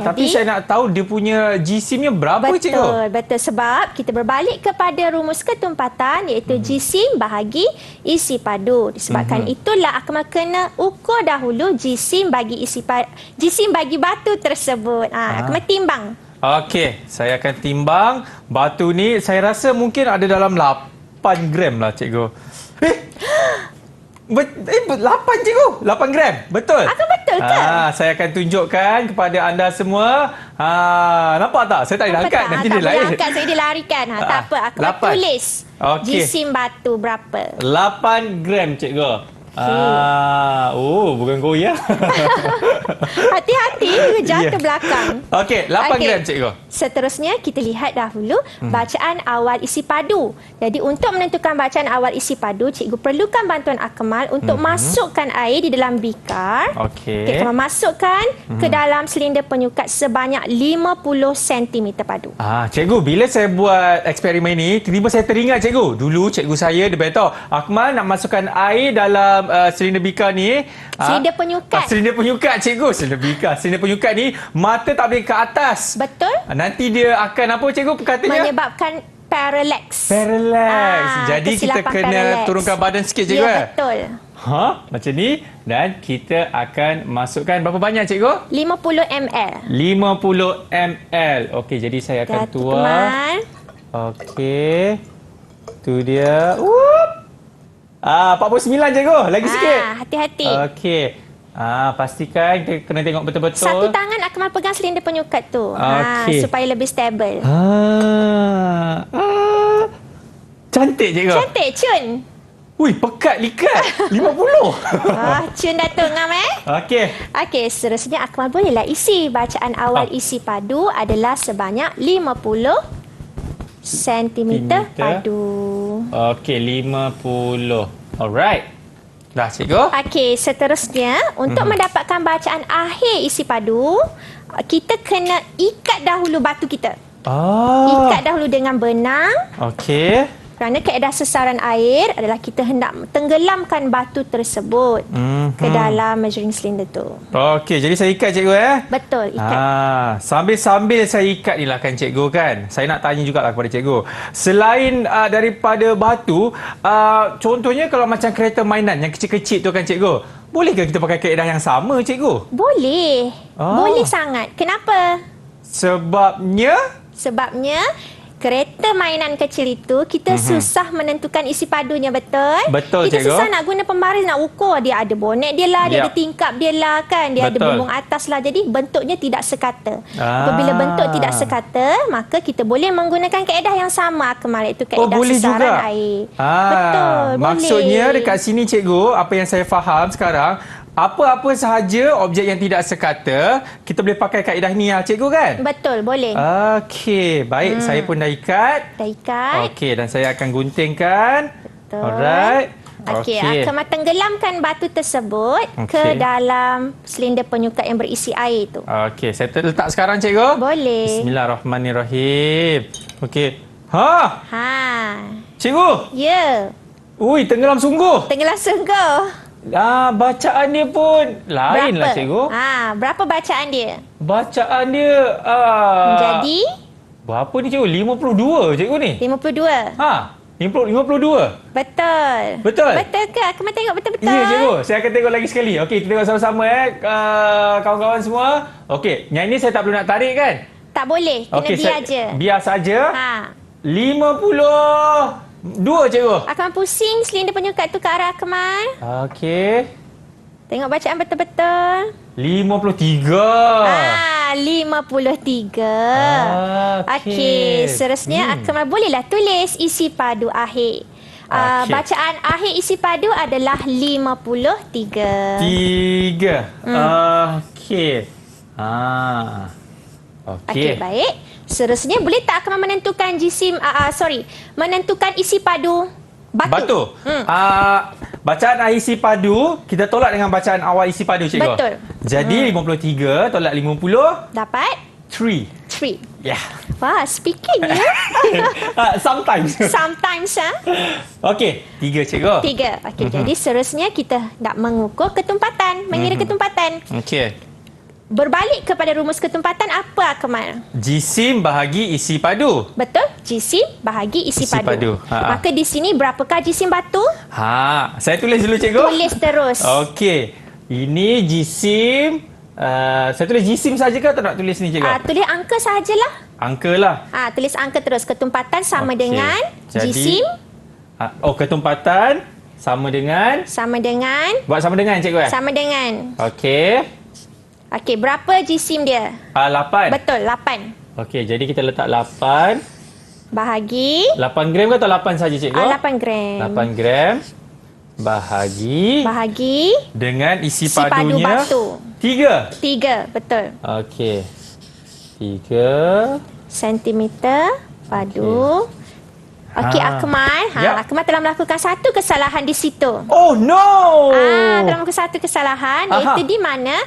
Tapi Jadi- saya nak tahu dia punya GSIM-nya berapa cikgu? Betul. Sebab kita berbalik kepada rumus ketumpatan, iaitu GSIM bahagi isi padu. Disebabkan itulah Akmal kena ukur dahulu GSIM bagi GSIM bagi batu tersebut. Akmal timbang. Okey, saya akan timbang batu ni. Saya rasa mungkin ada dalam 8 gram lah cikgu. 8 cikgu, 8 gram. Betul? Akmal betul ke? Saya akan tunjukkan kepada anda semua. Nampak tak? Saya tak boleh angkat. Nanti tak dia lain. boleh angkat, saya dilarikan. Tak apa, Akmal 8. tulis Okey. GSIM batu berapa. 8 gram cikgu. Bukan goyang. Hati-hati juga jatuh Ya. belakang. Okey, 8 gram cikgu. Seterusnya kita lihat dahulu bacaan awal isi padu. Jadi untuk menentukan bacaan awal isi padu, cikgu perlukan bantuan Akmal untuk masukkan air di dalam bikar. Okey. Kita masukkan ke dalam silinder penyukat sebanyak 50 cm padu. Cikgu, bila saya buat eksperimen ni, tiba-tiba saya teringat cikgu. Dulu cikgu saya dia beritahu, Akmal nak masukkan air dalam silinder bikar ni. Silinder penyukat. Silinder penyukat cikgu. Silinder bikar. Silinder penyukat ni, mata tak boleh ke atas. Betul? Nanti dia akan apa cikgu katanya? Menyebabkan parallax. Parallax. Jadi kita kesilapan kena parallax. turunkan badan sikit cikgu. Ya, betul. Macam ni. Dan kita akan masukkan berapa banyak cikgu? 50 ml. 50 ml. Okey, jadi saya akan Datuk tuang. Akmal. Okey. Tu dia. 49 cikgu. Lagi sikit. Hati-hati. Okey. Pastikan kita kena tengok betul-betul. Satu tangan Akmal pegang silinder penyukat tu. Okey. Supaya lebih stabil. Cantik cikgu. Cantik, Cun. Ui, pekat likat. 50. Cun Datuk Ngam Okey. Okey, seterusnya Akmal bolehlah isi. Bacaan awal isi padu adalah sebanyak 50 cm padu. Okey, 50. Alright. Dah cikgu. Okey, seterusnya untuk mendapatkan bacaan akhir isi padu, kita kena ikat dahulu batu kita. Ikat dahulu dengan benang. Okey. Kerana kaedah sesaran air adalah kita hendak tenggelamkan batu tersebut ke dalam measuring cylinder tu. Okey, jadi saya ikat cikgu Betul, ikat. Sambil-sambil saya ikat ni lah kan cikgu kan. Saya nak tanya jugalah kepada cikgu. Selain daripada batu, contohnya kalau macam kereta mainan yang kecil-kecil tu kan cikgu, bolehkah kita pakai kaedah yang sama cikgu? Boleh. Boleh sangat. Kenapa? Sebabnya kereta mainan kecil itu kita susah menentukan isi padunya, betul? Betul, Kita cikgu. susah nak guna pembaris, nak ukur. Dia ada bonet dia lah, dia ada tingkap dia lah kan. Dia ada Betul. bumbung atas lah. Jadi bentuknya tidak sekata. Apabila bentuk tidak sekata, maka kita boleh menggunakan kaedah yang sama Akmal, iaitu kaedah boleh sesaran juga. air. Betul, Maksudnya boleh. dekat sini cikgu, apa yang saya faham sekarang, apa-apa sahaja objek yang tidak sekata, kita boleh pakai kaedah ni lah cikgu kan? Betul, boleh. Okey, baik. Saya pun dah ikat. Dah ikat. Okey, dan saya akan guntingkan. Betul. Alright. Okey, Akmal tenggelamkan batu tersebut ke dalam silinder penyukat yang berisi air tu. Okey, saya letak sekarang cikgu. Boleh. Bismillahirrahmanirrahim. Okey. Cikgu. Ya. Ui, tenggelam sungguh. Tenggelam sungguh. Bacaan dia pun lain lah cikgu. Berapa bacaan dia? Bacaan dia Jadi berapa ni cikgu? 52 cikgu ni. 52. 52. Betul. Betul? Betul ke? Akmal tengok betul-betul. Ya cikgu, saya akan tengok lagi sekali. Okey, kita tengok sama-sama kawan-kawan semua. Okey, yang ini saya tak perlu nak tarik kan? Tak boleh, kena biar je. Biar saja. 52 cikgu. Akmal pusing silinder penyukat tu ke arah Akmal. Okey. Tengok bacaan betul-betul. 53. 53. Okey, seterusnya Akmal bolehlah tulis isi padu akhir. Bacaan akhir isi padu adalah 53. 3. Okey. Okey, baik. Seterusnya boleh tak Akmal menentukan menentukan isi padu batu? Bacaan isi padu kita tolak dengan bacaan awal isi padu cikgu. Betul. Jadi 53 tolak 50 dapat 3. 3. Yeah. Wah, speaking ya. Sometimes. Sometimes Okey, 3 cikgu. 3. Okey, jadi seterusnya kita nak mengukur ketumpatan, mengira ketumpatan. Okey. Berbalik kepada rumus ketumpatan apa Akmal? Jisim bahagi isi padu. Betul? Jisim bahagi isi padu. Ha. Maka di sini berapakah jisim batu? Saya tulis dulu cikgu. Tulis terus. Okey. Ini jisim. Saya tulis jisim saja ke atau nak tulis ni cikgu? Tulis angka sahajalah. Angka lah. Tulis angka terus. Ketumpatan sama dengan Jadi, jisim. Ketumpatan sama dengan. Buat sama dengan cikgu Sama dengan. Okey. Okey, berapa jisim dia? 8. Betul, 8. Okey, jadi kita letak 8. Bahagi. 8 gram ke atau 8 saja cikgu? 8 gram. 8 gram. bahagi dengan isi padu padunya batu. 3. 3, betul. Okey. 3 Sentimeter padu. Okey, Akmal. Yap. Akmal telah melakukan satu kesalahan di situ. Oh no. Telah melakukan satu kesalahan, Aha. iaitu di mana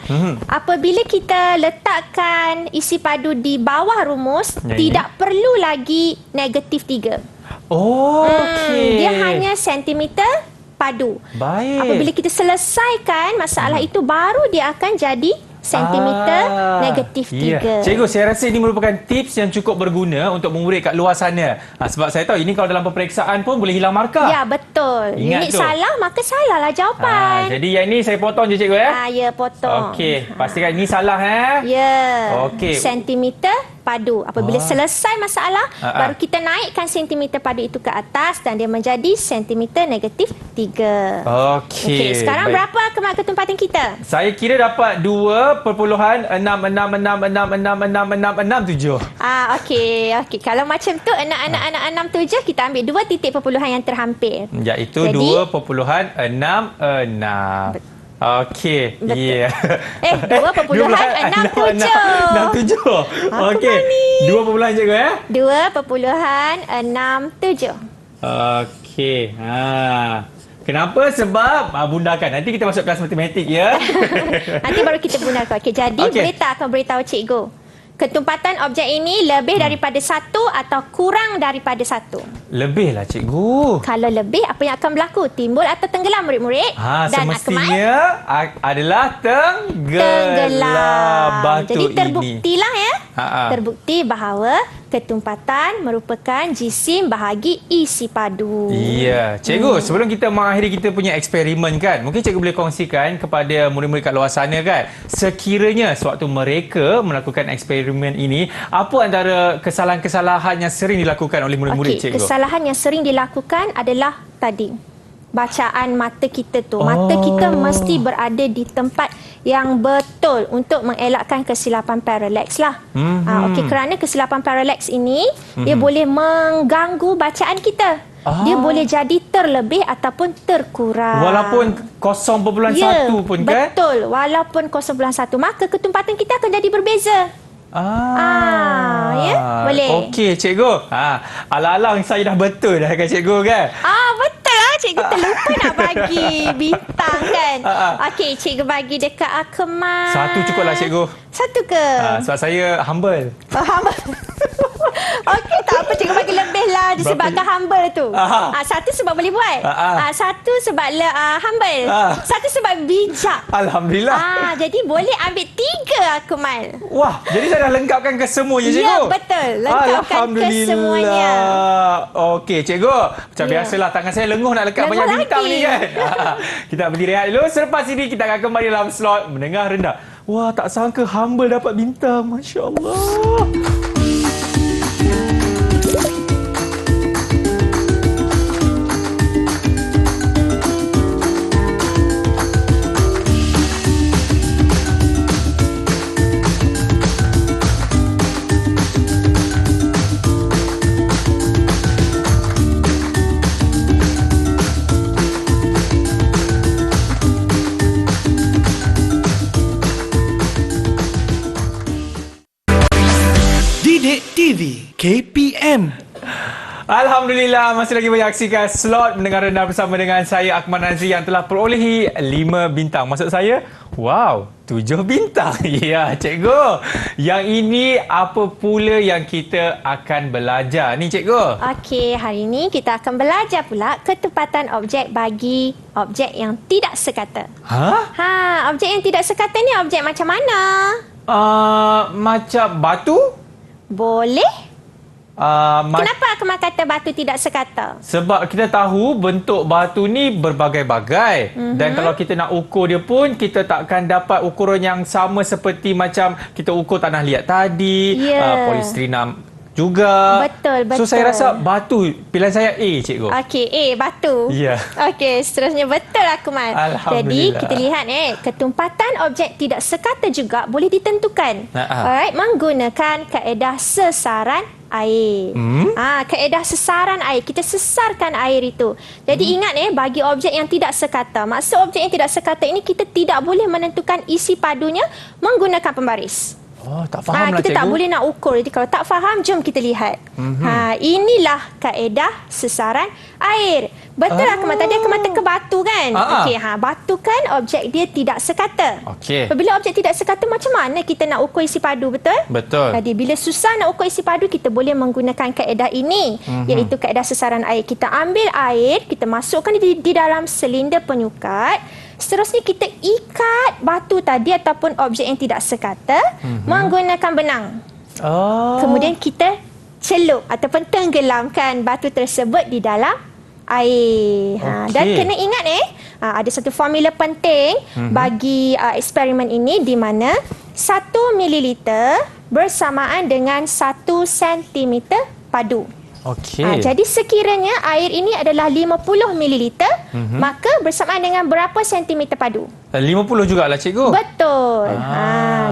apabila kita letakkan isi padu di bawah rumus, Ya, tidak perlu lagi negatif 3. Oh, okey. Dia hanya sentimeter padu. Baik. Apabila kita selesaikan masalah itu, baru dia akan jadi sentimeter negatif 3. Cikgu, saya rasa ini merupakan tips yang cukup berguna untuk murid kat luar sana. Sebab saya tahu ini kalau dalam peperiksaan pun boleh hilang markah. Ya, betul. Ingat Unit tu. salah, maka salahlah jawapan. Jadi yang ini saya potong je cikgu ya. Ya, potong. Okey, pastikan ini salah Ya. Okey. Sentimeter padu. Apabila selesai masalah, Ah. baru kita naikkan sentimeter padu itu ke atas dan dia menjadi sentimeter negatif 3. Okey. Sekarang baik. berapa kemar ketempatan kita? Saya kira dapat 2.666666667. Okey. Kalau macam tu, anak-anak 67, kita ambil 2 titik perpuluhan yang terhampir. Iaitu Jadi, 2.66. Okey. Betul. Ya. 2.67. 67. Okey. 2 perpuluhan cikgu ya. 2.67. Okey. Kenapa? Sebab bundakan. Nanti kita masuk kelas matematik ya. Nanti baru kita gunakan. Okey, jadi Okey. boleh tak akan beritahu cikgu? Ketumpatan objek ini lebih daripada 1 atau kurang daripada 1? Lebih lah cikgu. Kalau lebih, apa yang akan berlaku? Timbul atau tenggelam murid-murid? Dan Semestinya adalah tenggelam batu Jadi ini. terbuktilah ya. Terbukti bahawa ketumpatan merupakan jisim bahagi isi padu. Ya, cikgu, sebelum kita mengakhiri kita punya eksperimen kan, mungkin cikgu boleh kongsikan kepada murid-murid kat luar sana kan, sekiranya sewaktu mereka melakukan eksperimen ini, apa antara kesalahan-kesalahan yang sering dilakukan oleh murid-murid cikgu? Kesalahan yang sering dilakukan adalah tadi, bacaan mata kita tu. Mata kita mesti berada di tempat yang betul untuk mengelakkan kesilapan parallax lah. Okey, kerana kesilapan parallax ini dia boleh mengganggu bacaan kita. Dia boleh jadi terlebih ataupun terkurang. Walaupun 0.1 pun kan? Betul, walaupun 0.1, maka ketumpatan kita akan jadi berbeza. Ya, boleh. Okey, cikgu. Alang-alang saya dah betul dah kan cikgu kan? Betul lah. Cikgu terlupa nak bagi bintang kan. Okey, cikgu bagi dekat Akmal. 1 cukup lah cikgu. 1 ke? Sebab saya humble. Okey, tak apa. Cikgu bagi lebih lah disebabkan humble tu. 1 sebab boleh buat. 1 sebab humble. 1 sebab bijak. Alhamdulillah. Jadi boleh ambil 3 Akmal. Wah, jadi saya dah lengkapkan ke semuanya cikgu? Ya, betul. Lengkapkan ke semuanya. Okey, cikgu. Macam biasalah, tangan saya lenguh nak lekat banyak bintang ni kan. Kita berdiri rehat dulu. Selepas ini kita akan kembali dalam slot menengah rendah. Wah, tak sangka humble dapat bintang. Masya Allah. Didik TV KPM. Alhamdulillah, masih lagi menyaksikan slot mendengar rendah bersama dengan saya Akmal Nazri yang telah perolehi 5 bintang. Maksud saya, wow, 7 bintang. Ya, cikgu. Yang ini apa pula yang kita akan belajar ni cikgu? Okey, hari ini kita akan belajar pula ketepatan objek bagi objek yang tidak sekata. Objek yang tidak sekata ni objek macam mana? Macam batu? Boleh. Kenapa Akmal kata batu tidak sekata? Sebab kita tahu bentuk batu ni berbagai-bagai. Dan kalau kita nak ukur dia pun, kita takkan dapat ukuran yang sama seperti macam kita ukur tanah liat tadi, polistirenam juga. Betul, So, saya betul. rasa batu. Pilihan saya A, cikgu. Okey, batu. Ya. Okey, seterusnya betul Akmal. Jadi Alhamdulillah. kita lihat ketumpatan objek tidak sekata juga boleh ditentukan. Nah, Alright, menggunakan kaedah sesaran air. Kaedah sesaran air. Kita sesarkan air itu. Jadi ingat bagi objek yang tidak sekata. Maksud objek yang tidak sekata ini kita tidak boleh menentukan isi padunya menggunakan pembaris. Oh, tak faham lah, Kita cikgu. tak boleh nak ukur. Jadi kalau tak faham, jom kita lihat. Inilah kaedah sesaran air. Betul Akmal. Tadi Akmal teka batu kan? Okey, batu kan objek dia tidak sekata. Okey. Apabila objek tidak sekata, macam mana kita nak ukur isi padu, betul? Betul. Jadi bila susah nak ukur isi padu, kita boleh menggunakan kaedah ini, iaitu kaedah sesaran air. Kita ambil air, kita masukkan di dalam silinder penyukat. Seterusnya kita ikat batu tadi ataupun objek yang tidak sekata menggunakan benang. Kemudian kita celup ataupun tenggelamkan batu tersebut di dalam air. Dan kena ingat ada satu formula penting bagi eksperimen ini, di mana 1 mililiter bersamaan dengan 1 sentimeter padu. Okey. Jadi sekiranya air ini adalah 50 mililiter, maka bersamaan dengan berapa sentimeter padu? 50 jugalah, cikgu. Betul.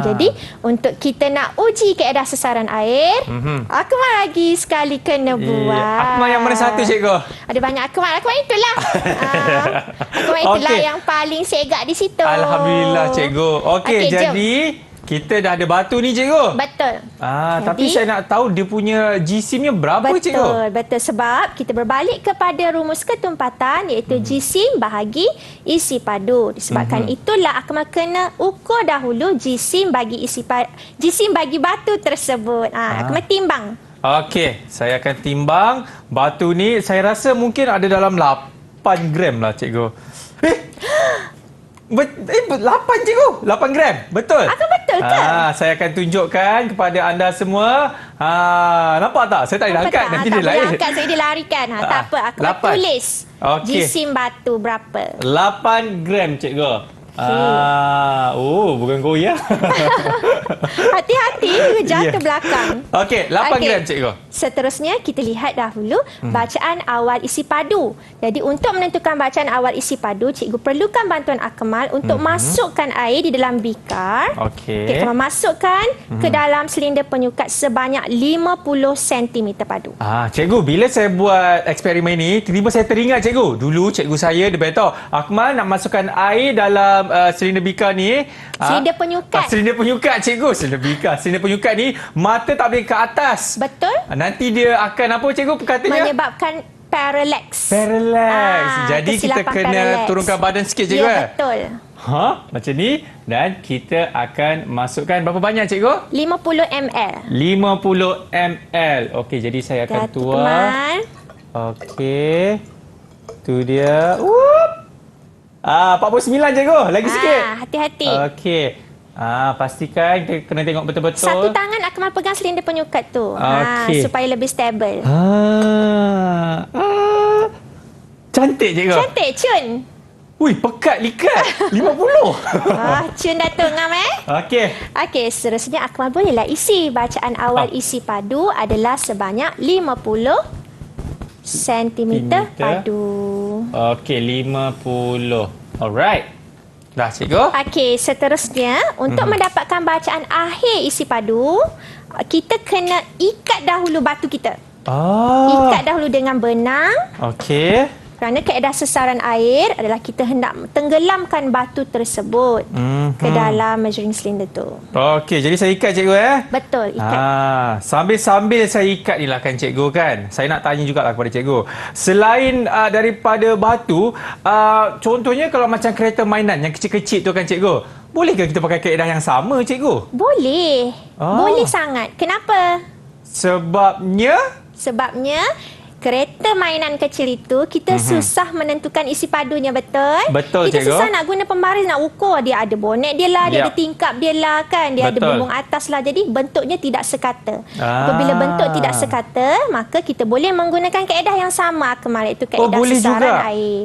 Jadi untuk kita nak uji kaedah sesaran air, Akmal lagi sekali kena buat. Akmal yang mana satu, cikgu? Ada banyak Akmal. Akmal itulah. Akmal itulah yang paling segak di situ. Alhamdulillah, cikgu. Okey, Okey, jom. jadi kita dah ada batu ni, cikgu. Betul. Tapi saya nak tahu dia punya GSIM-nya berapa, cikgu? Betul. Sebab kita berbalik kepada rumus ketumpatan, iaitu GSIM bahagi isi padu. Disebabkan itulah Akmal kena ukur dahulu GSIM bagi GSIM bagi batu tersebut. Akmal timbang. Okey, saya akan timbang batu ni. Saya rasa mungkin ada dalam 8 gram lah, cikgu. 8, cikgu. 8 gram. Betul? Betul ke? Saya akan tunjukkan kepada anda semua. Nampak tak? Saya tak boleh angkat. Nanti dia tak boleh lain. angkat, saya dia larikan. Tak apa, Akmal 8. tulis Okey. GSIM batu berapa. 8 gram, cikgu. Bukan goyang. Hati-hati, jatuh belakang. Okey, 8 gram, cikgu. Seterusnya, kita lihat dahulu bacaan awal isi padu. Jadi, untuk menentukan bacaan awal isi padu, cikgu perlukan bantuan Akmal untuk masukkan air di dalam bikar. Okey. Akmal masukkan ke dalam silinder penyukat sebanyak 50 cm padu. Cikgu, bila saya buat eksperimen ni, tiba-tiba saya teringat, cikgu. Dulu, cikgu saya, dia beritahu, Akmal nak masukkan air dalam silinder bikar ni. Silinder penyukat. Silinder penyukat, cikgu. Silinder bikar. Silinder penyukat ni, mata tak boleh ke atas. Betul. Nanti dia akan apa, cikgu, katanya? Menyebabkan parallax. Parallax. Jadi kita kesilapan kena parallax. turunkan badan sikit, cikgu. Ya, betul. Macam ni. Dan kita akan masukkan berapa banyak, cikgu? 50 ml. 50 ml. Okey, jadi saya akan tuang. Akmal. Okey. Tu dia. 49, cikgu. Lagi sikit. Hati-hati. Okey. Pastikan kita kena tengok betul-betul. Satu tangan Akmal pegang silinder penyukat tu. Okey. Supaya lebih stabil. Cantik, cikgu. Cantik, Cun. Ui, pekat likat. 50. Cun Datuk Ngam Okey. Okey, seterusnya Akmal bolehlah isi. Bacaan awal isi padu adalah sebanyak 50 sentimeter padu. Okey, 50. Alright. Dah, cikgu. Okey, seterusnya untuk mendapatkan bacaan akhir isi padu, kita kena ikat dahulu batu kita. Ikat dahulu dengan benang. Okey. Kerana kaedah sesaran air adalah kita hendak tenggelamkan batu tersebut ke dalam measuring cylinder tu. Okey, jadi saya ikat, cikgu, Betul, ikat. Sambil-sambil saya ikat ni lah kan, cikgu, kan. Saya nak tanya jugalah kepada cikgu. Selain daripada batu, contohnya kalau macam kereta mainan yang kecil-kecil tu kan, cikgu, bolehkah kita pakai kaedah yang sama, cikgu? Boleh. Boleh sangat. Kenapa? Sebabnya kereta mainan kecil itu kita susah menentukan isi padunya, betul? Betul, kita cikgu. susah nak guna pembaris, nak ukur. Dia ada bonet dia lah, dia ada tingkap dia lah kan, dia ada Betul. bumbung atas lah. Jadi bentuknya tidak sekata. Apabila bentuk tidak sekata, maka kita boleh menggunakan kaedah yang sama, Akmal, iaitu kaedah boleh sesaran juga. air.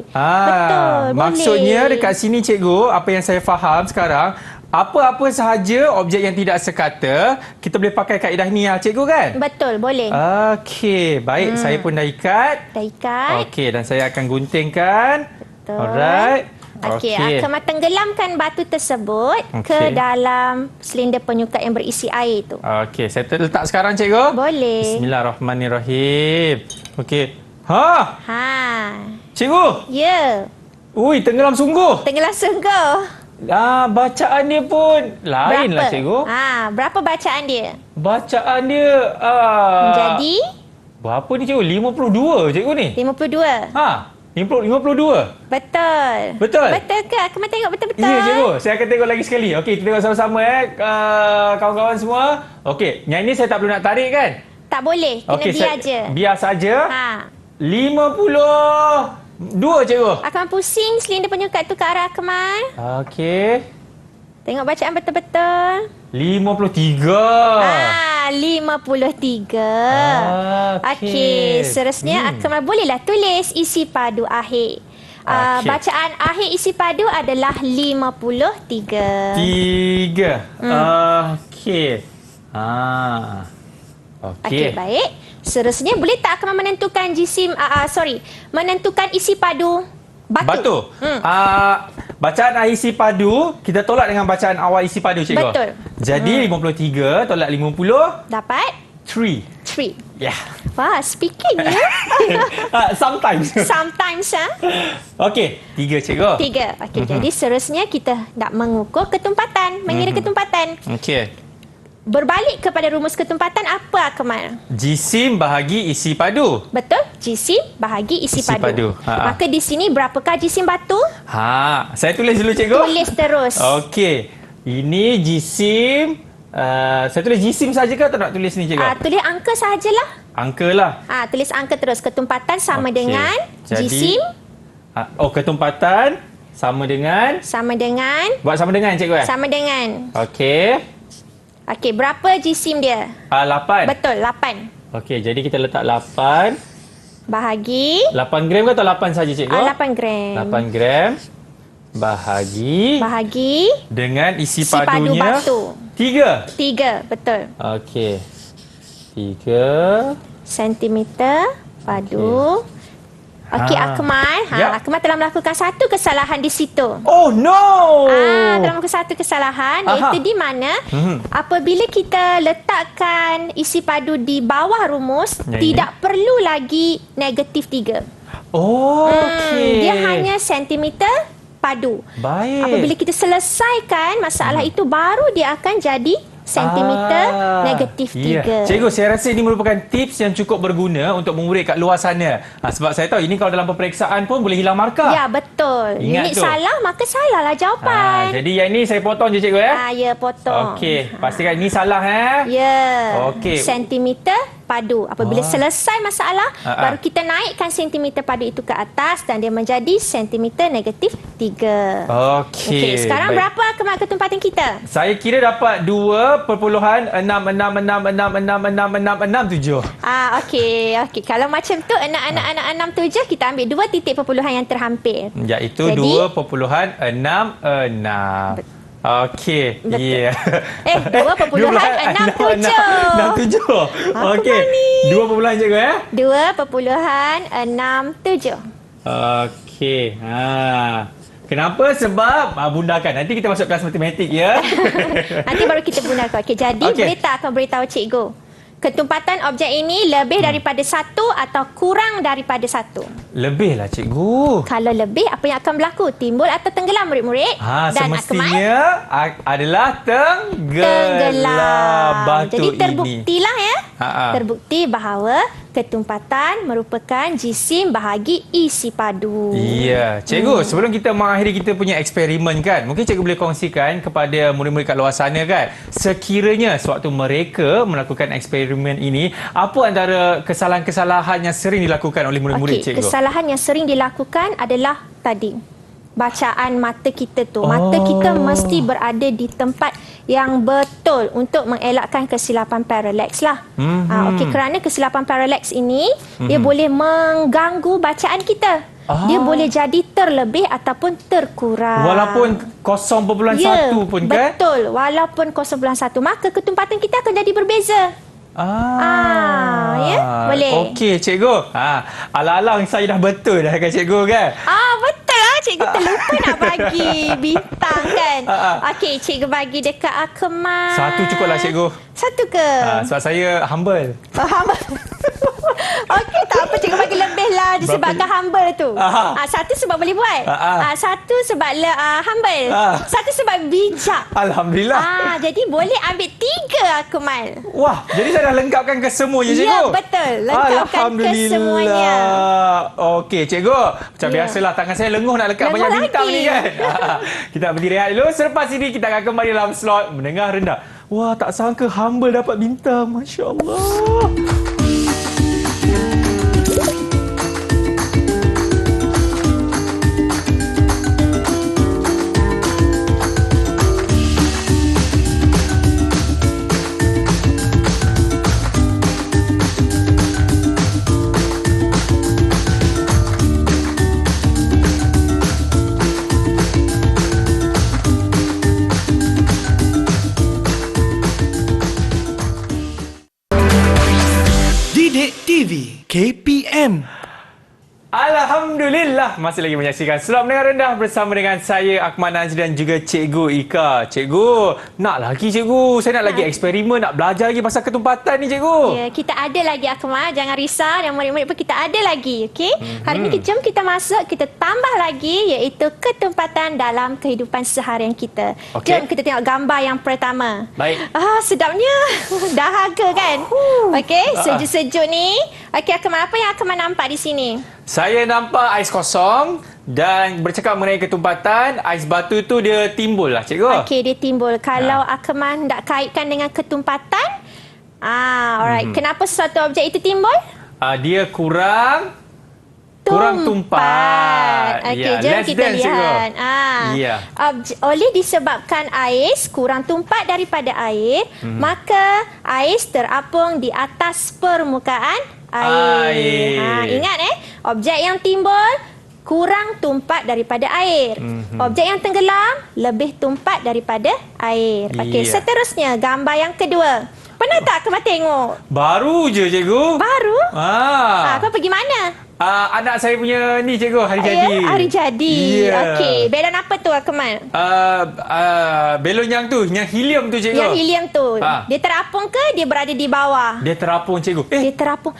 Betul, boleh. Maksudnya dekat sini, cikgu, apa yang saya faham sekarang, apa-apa sahaja objek yang tidak sekata, kita boleh pakai kaedah ni lah cikgu kan? Betul, boleh. Okey, baik. Saya pun dah ikat. Dah ikat. Okey, dan saya akan guntingkan. Betul. Alright. Okey, akan tenggelamkan batu tersebut ke dalam silinder penyukat yang berisi air tu. Okey, saya letak sekarang cikgu. Boleh. Bismillahirrahmanirrahim. Okey. Ha! Ha. Cikgu. Ya. Ui, tenggelam sungguh. Tenggelam sungguh. Bacaan dia pun lain lah cikgu. Berapa bacaan dia? Bacaan dia Jadi berapa ni cikgu? 52 cikgu ni. 52. 52. Betul. Betul? Betul ke? Kamu tengok betul-betul? Ya cikgu, saya akan tengok lagi sekali. Okey, kita tengok sama-sama kawan-kawan semua. Okey, yang ini saya tak perlu nak tarik kan? Tak boleh, kena Okey, biar je. Biar saja. 52 cikgu. Akmal pusing silinder penyukat tu ke arah Akmal. Okey. Tengok bacaan betul-betul. 53. 53. Okey, seterusnya Akmal bolehlah tulis isi padu akhir. Bacaan akhir isi padu adalah 53. 3. Okey. Okey, baik. Seterusnya boleh tak Akmal menentukan menentukan isi padu batu? Bacaan isi padu kita tolak dengan bacaan awal isi padu cikgu. Betul. Jadi 53 tolak 50 dapat 3. 3. Yeah. Wah, speaking ya. Sometimes. Sometimes Okey, 3 cikgu. 3. Okey, jadi seterusnya kita nak mengukur ketumpatan, mengira ketumpatan. Okey. Berbalik kepada rumus ketumpatan apa Akmal? Jisim bahagi isi padu. Betul? Jisim bahagi isi padu. Maka di sini berapakah jisim batu? Saya tulis dulu cikgu. Tulis terus. Okey. Ini jisim. Saya tulis jisim saja ke atau nak tulis ni cikgu? Tulis angka sahajalah. Angka lah. Tulis angka terus. Ketumpatan sama dengan jisim. Ketumpatan sama dengan. Buat sama dengan cikgu Sama dengan. Okey. Okey, berapa jisim dia? 8. Betul, 8. Okey, jadi kita letak 8. Bahagi. 8 gram ke atau 8 saja cikgu? 8 gram. 8 gram. Bahagi. Dengan isi padu padunya. batu. 3. 3, betul. Okey. 3 sentimeter padu. Okey, Akmal. Akmal telah melakukan satu kesalahan di situ. Oh no! Telah melakukan satu kesalahan iaitu di mana apabila kita letakkan isi padu di bawah rumus, tidak perlu lagi negatif 3. Okey. Dia hanya sentimeter padu. Baik. Apabila kita selesaikan masalah itu, baru dia akan jadi sentimeter negatif 3. Cikgu, saya rasa ini merupakan tips yang cukup berguna untuk murid kat luar sana. Sebab saya tahu ini kalau dalam peperiksaan pun boleh hilang markah. Ya, betul. Ingat Unit tu. salah, maka salahlah jawapan. Jadi yang ini saya potong je cikgu Ya, potong. Okey, pastikan ini salah Ya. Okey. Sentimeter padu. Apabila selesai masalah, baru kita naikkan sentimeter padu itu ke atas dan dia menjadi sentimeter negatif 3. Okey, sekarang baik. berapa Akmal ketumpatan kita? Saya kira dapat 2.666666667. Okey. Kalau macam tu 667 kita ambil 2 titik perpuluhan yang terhampir. Iaitu 2.66. Okey. Betul. 2.67. 67. Okey. 2 perpuluhan cikgu 2.67. Okey. Kenapa? Sebab bundakan. Nanti kita masuk kelas matematik ya. Nanti baru kita bundakan. Okey, jadi boleh tak akan beritahu cikgu? Ketumpatan objek ini lebih daripada 1 atau kurang daripada 1? Lebih lah cikgu. Kalau lebih, apa yang akan berlaku? Timbul atau tenggelam murid-murid? Dan semestinya adalah tenggelam batu. Jadi terbuktilah ya. Terbukti bahawa ketumpatan merupakan jisim bahagi isi padu. Ya, cikgu, sebelum kita mengakhiri kita punya eksperimen kan, mungkin cikgu boleh kongsikan kepada murid-murid kat luar sana kan, sekiranya sewaktu mereka melakukan eksperimen ini, apa antara kesalahan-kesalahan yang sering dilakukan oleh murid-murid cikgu? Kesalahan yang sering dilakukan adalah tadi, bacaan mata kita tu. Mata kita mesti berada di tempat yang betul untuk mengelakkan kesilapan parallax lah. Okey, kerana kesilapan parallax ini dia boleh mengganggu bacaan kita. Dia boleh jadi terlebih ataupun terkurang. Walaupun 0.1 pun kan? Betul. Walaupun 0.1, maka ketumpatan kita akan jadi berbeza. Ya, boleh. Okey, cikgu. Alang-alang saya dah betul dah kan cikgu kan? Betul lah. Cikgu terlupa nak bagi bintang kan. Okey, cikgu bagi dekat Akmal. 1 cukuplah cikgu. 1 ke? Sebab saya humble. Okey, tak apa. Cikgu bagi lebih lah disebabkan humble tu. 1 sebab boleh buat. 1 sebab humble. 1 sebab bijak. Alhamdulillah. Jadi boleh ambil 3 Akmal. Wah, jadi saya dah lengkapkan ke semuanya cikgu? Ya, betul. Lengkapkan ke semuanya. Okey, cikgu. Macam biasalah tangan saya lenguh nak lekat banyak bintang ni kan. Kita berdiri rehat dulu. Selepas ini kita akan kembali dalam slot menengah rendah. Wah, tak sangka humble dapat bintang. Masya Allah. Didik TV KPM. Alhamdulillah, masih lagi menyaksikan Slot Menengah Rendah bersama dengan saya Akmal Nazri dan juga Cikgu Ika. Cikgu, nak lagi cikgu. Saya nak lagi eksperimen, nak belajar lagi pasal ketumpatan ni cikgu. Ya, kita ada lagi Akmal, jangan risau, dan murid-murid pun kita ada lagi, okey? Hari ni jom kita masuk, kita tambah lagi iaitu ketumpatan dalam kehidupan seharian kita. Okey. Jom kita tengok gambar yang pertama. Baik. Sedapnya. Dahaga kan? Okey, sejuk-sejuk ni. Okey, Akmal, apa yang Akmal nampak di sini? Saya nampak ais kosong dan bercakap mengenai ketumpatan, ais batu tu dia timbul lah cikgu. Okey, dia timbul. Kalau Akmal nak kaitkan dengan ketumpatan, alright. Kenapa sesuatu objek itu timbul? Dia kurang tumpat. Okey, jom kita lihat. Oleh disebabkan ais kurang tumpat daripada air, maka ais terapung di atas permukaan air. Ingat objek yang timbul kurang tumpat daripada air. Objek yang tenggelam lebih tumpat daripada air. Okey, seterusnya gambar yang kedua. Pernah tak Akmal tengok? Baru je cikgu. Baru? Kau pergi mana? Anak saya punya ni cikgu, hari jadi. Hari jadi. Okey, belon apa tu Akmal? Belon yang tu, yang helium tu cikgu. Yang helium tu. Dia terapung ke dia berada di bawah? Dia terapung cikgu. Dia terapung.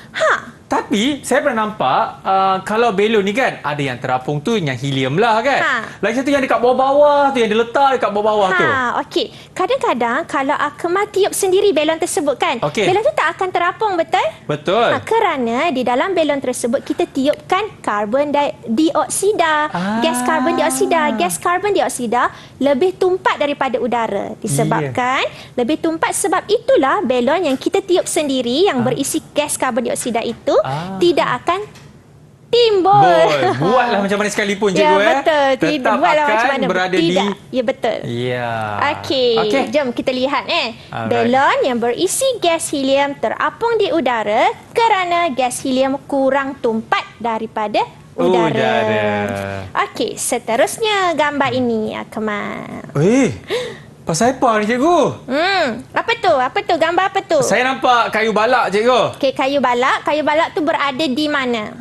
Tapi saya pernah nampak kalau belon ni kan ada yang terapung tu yang helium lah kan. Lagi satu yang dekat bawah-bawah tu, yang dia letak dekat bawah-bawah tu. Okey. Kadang-kadang kalau Akmal tiup sendiri belon tersebut kan, belon tu tak akan terapung, betul? Betul. Kerana di dalam belon tersebut kita tiupkan karbon dioksida. Gas karbon dioksida. Gas karbon dioksida lebih tumpat daripada udara. Disebabkan lebih tumpat, sebab itulah belon yang kita tiup sendiri yang berisi gas karbon dioksida itu tidak akan timbul. Buatlah macam mana sekalipun cikgu betul. tetap buatlah akan macam mana berada tidak. di. Ya, betul. Okey. Jom kita lihat belon yang berisi gas helium terapung di udara kerana gas helium kurang tumpat daripada udara. Okey, seterusnya gambar ini Akmal. Pasal apa ni cikgu? Apa tu? Gambar apa tu? Saya nampak kayu balak cikgu. Okey, kayu balak. Kayu balak tu berada di mana?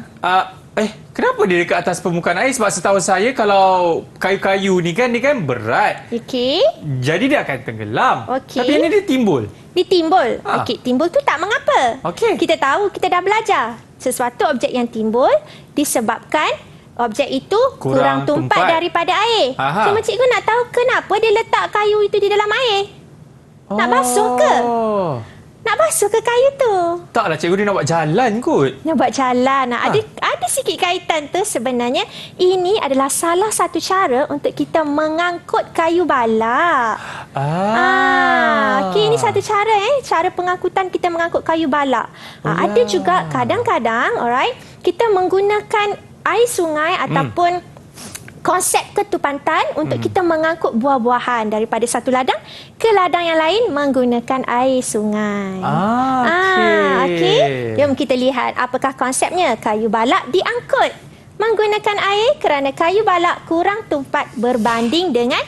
Kenapa dia dekat atas permukaan air? Sebab setahu saya kalau kayu-kayu ni kan, dia kan berat. Okey. Jadi dia akan tenggelam. Okey. Tapi ini dia timbul. Dia timbul. Okey, timbul tu tak mengapa. Okey. Kita tahu, kita dah belajar. Sesuatu objek yang timbul disebabkan objek itu kurang tumpat daripada air. Cuma cikgu nak tahu kenapa dia letak kayu itu di dalam air. Nak basuh ke? Nak basuh ke kayu tu? Taklah cikgu, dia nak buat jalan kot. Nak buat jalan. Ada sikit kaitan tu sebenarnya. Ini adalah salah satu cara untuk kita mengangkut kayu balak. Okey, ini satu cara cara pengangkutan kita mengangkut kayu balak. Ada juga kadang-kadang kita menggunakan air sungai ataupun konsep ketumpatan untuk kita mengangkut buah-buahan daripada satu ladang ke ladang yang lain menggunakan air sungai. Okey. Jom kita lihat apakah konsepnya. Kayu balak diangkut. menggunakan air kerana kayu balak kurang tumpat berbanding dengan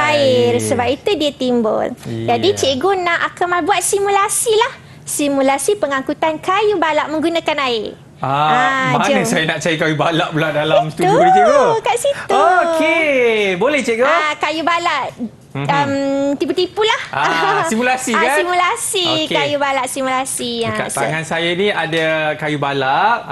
air. Sebab itu dia timbul. Jadi cikgu nak Akmal buat simulasi lah. Simulasi pengangkutan kayu balak menggunakan air. Mana jom. saya nak cari kayu balak pula dalam studio ni, cikgu? Kat situ. Okey, boleh cikgu? Kayu balak. Tipu-tipulah. Simulasi kan? Simulasi. Okey. Kayu balak simulasi. Dekat tangan saya ni ada kayu balak.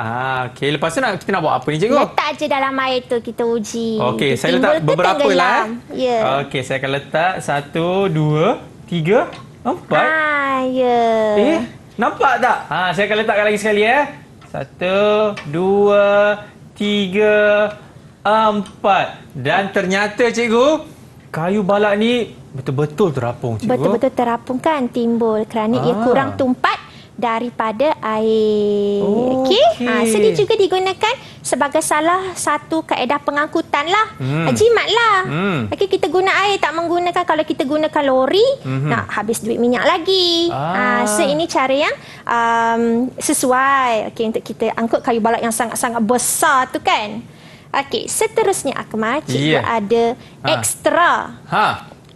Okey, lepas tu kita nak buat apa ni, cikgu? Letak je dalam air tu kita uji. Okey, Dia saya letak timbul ke beberapa lah. tenggelam? Ya. Okey, saya akan letak 1, 2, 3, 4. Ya. Nampak tak? Saya akan letakkan lagi sekali 1, 2, 3, 4. Dan ternyata cikgu, kayu balak ni betul-betul terapung, cikgu. Betul-betul terapung kan timbul kerana ia kurang tumpat daripada air. Okey. Sedia juga digunakan sebagai salah satu kaedah pengangkutan lah. Jimat lah. Okey, kita guna air, tak menggunakan. Kalau kita gunakan lori, nak habis duit minyak lagi. So ini cara yang sesuai. Okey, untuk kita angkut kayu balak yang sangat-sangat besar tu kan. Okey, seterusnya Akmal, cikgu ada ekstra.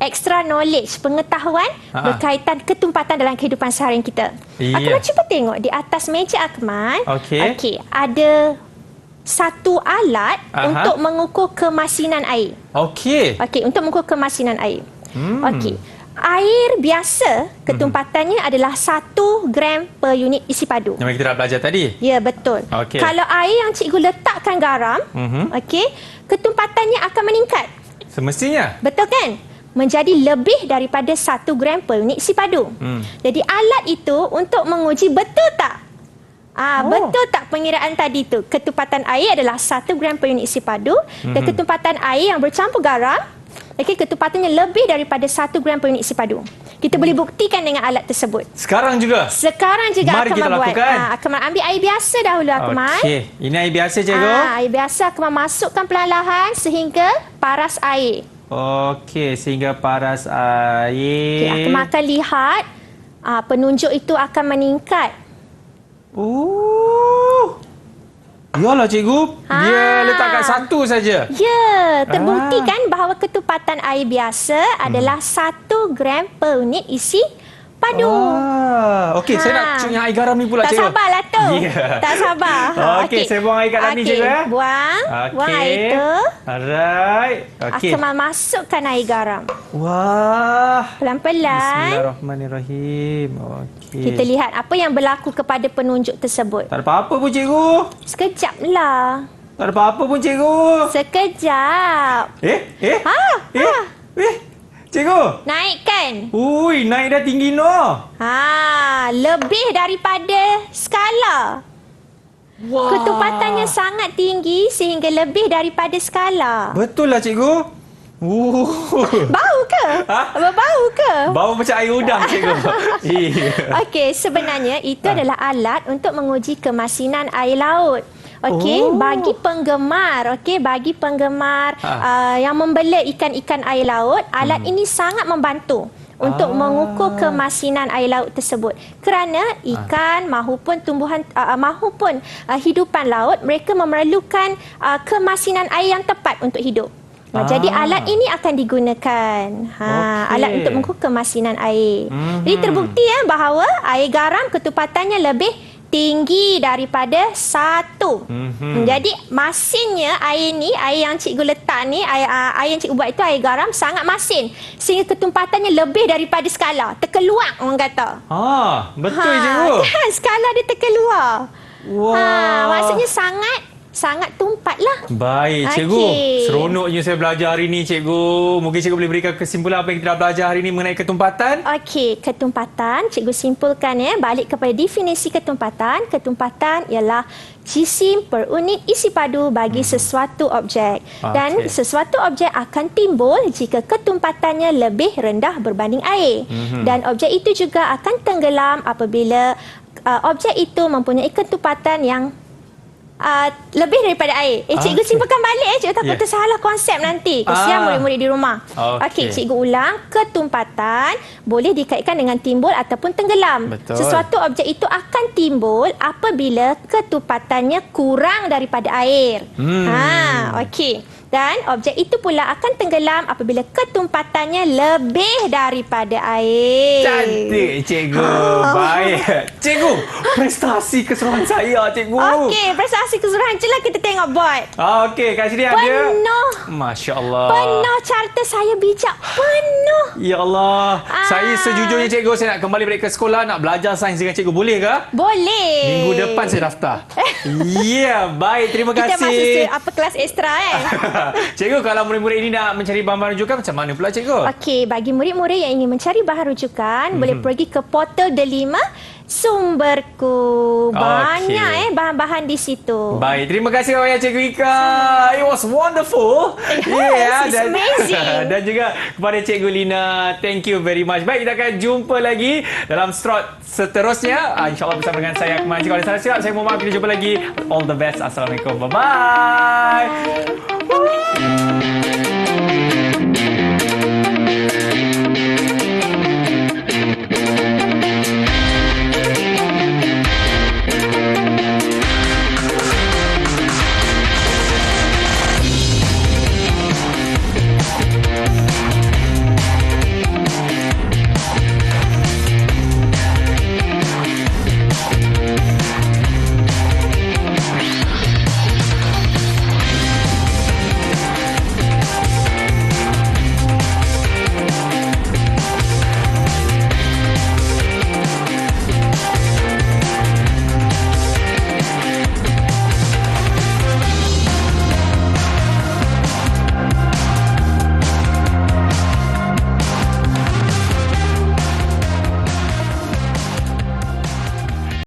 Extra knowledge, pengetahuan berkaitan ketumpatan dalam kehidupan seharian kita. Akmal cuba tengok di atas meja Akmal. Okey, ada satu alat untuk mengukur kemasinan air. Okey, untuk mengukur kemasinan air. Okey. Air biasa ketumpatannya adalah 1 gram per unit isi padu. Yang kita dah belajar tadi. Ya, betul. Kalau air yang cikgu letakkan garam, okey, ketumpatannya akan meningkat. Semestinya. Betul kan? Menjadi lebih daripada 1 gram per unit isi padu. Jadi alat itu untuk menguji betul tak? Betul tak pengiraan tadi tu? Ketumpatan air adalah 1 gram per unit isi padu dan ketumpatan air yang bercampur garam, ketumpatannya lebih daripada 1 gram per unit isi padu. Kita boleh buktikan dengan alat tersebut. Sekarang juga? Sekarang juga Mari kita Akmal buat. lakukan. Akmal ambil air biasa dahulu Akmal. Okey, ini air biasa, cikgu. Air biasa Akmal masukkan perlahan sehingga paras air. Okey, sehingga paras air. Akmal akan lihat penunjuk itu akan meningkat. Yalah cikgu, dia letakkan 1 saja. Ya, terbukti kan bahawa ketumpatan air biasa adalah 1 gram per unit isi padu. Okey, saya nak cuk yang air garam ni pula, cikgu. Tak sabarlah tu. Tak sabar. Okey, saya buang air kat dalam ni, cikgu. Buang air tu. Alright. Okey. Akmal masukkan air garam. Wah. Pelan-pelan. Bismillahirrahmanirrahim. Okey. Kita lihat apa yang berlaku kepada penunjuk tersebut. Tak ada apa-apa pun, cikgu. Sekejap lah. Tak ada apa-apa pun, cikgu. Sekejap. Cikgu. Naikkan. Ui, naik dah tinggi no. Lebih daripada skala. Wah. Ketumpatannya sangat tinggi sehingga lebih daripada skala. Betul lah, cikgu. Bau ke? Berbau ke? Bau macam air udang, cikgu. Okey, sebenarnya itu adalah alat untuk menguji kemasinan air laut. Okey, bagi penggemar, yang membela ikan-ikan air laut, alat ini sangat membantu untuk mengukur kemasinan air laut tersebut. Kerana ikan mahupun tumbuhan mahupun hidupan laut, mereka memerlukan kemasinan air yang tepat untuk hidup. Jadi alat ini akan digunakan. Alat untuk mengukur kemasinan air. Jadi terbukti bahawa air garam ketumpatannya lebih tinggi daripada 1. Jadi masinnya air ni, air yang cikgu letak ni, air yang cikgu buat itu air garam sangat masin sehingga ketumpatannya lebih daripada skala. Terkeluar orang kata. Betul cikgu. Kan skala dia terkeluar. Wah. Maksudnya sangat tumpat lah. Baik, cikgu. Seronoknya saya belajar hari ini, cikgu. Mungkin cikgu boleh berikan kesimpulan apa yang kita dah belajar hari ini mengenai ketumpatan? Okey, ketumpatan. Cikgu simpulkan balik kepada definisi ketumpatan. Ketumpatan ialah jisim per unit isi padu bagi sesuatu objek. Dan sesuatu objek akan timbul jika ketumpatannya lebih rendah berbanding air. Dan objek itu juga akan tenggelam apabila objek itu mempunyai ketumpatan yang lebih daripada air. Cikgu simpulkan balik cikgu takut tersalah konsep nanti. Kesian murid-murid di rumah. Okey, cikgu ulang. Ketumpatan boleh dikaitkan dengan timbul ataupun tenggelam. Betul. Sesuatu objek itu akan timbul apabila ketumpatannya kurang daripada air. Okey. Dan objek itu pula akan tenggelam apabila ketumpatannya lebih daripada air. Cantik, cikgu. Baik. Cikgu, prestasi keseluruhan saya, cikgu. Okey, prestasi keseluruhan. Jomlah kita tengok board. Okey, kat sini ada. Penuh. Masya Allah. Penuh carta saya bijak. Penuh. Ya Allah. Saya sejujurnya, cikgu, saya nak kembali balik ke sekolah, nak belajar sains dengan cikgu. Boleh ke? Boleh. Minggu depan saya daftar. Ya, baik. Terima Kita kasih. masuk kelas ekstra Cikgu, kalau murid-murid ini nak mencari bahan-bahan rujukan, macam mana pula, cikgu? Okey, bagi murid-murid yang ingin mencari bahan rujukan, boleh pergi ke portal Delima Sumberku. Banyak bahan-bahan di situ. Baik, terima kasih banyak Cikgu Ika. It was wonderful. It's amazing. Dan juga kepada Cikgu Lina, thank you very much. Baik, kita akan jumpa lagi dalam slot seterusnya. InsyaAllah bersama dengan saya, Akmal. Jika ada salah silap, saya mohon maaf. Kita jumpa lagi. All the best. Assalamualaikum. Bye-bye.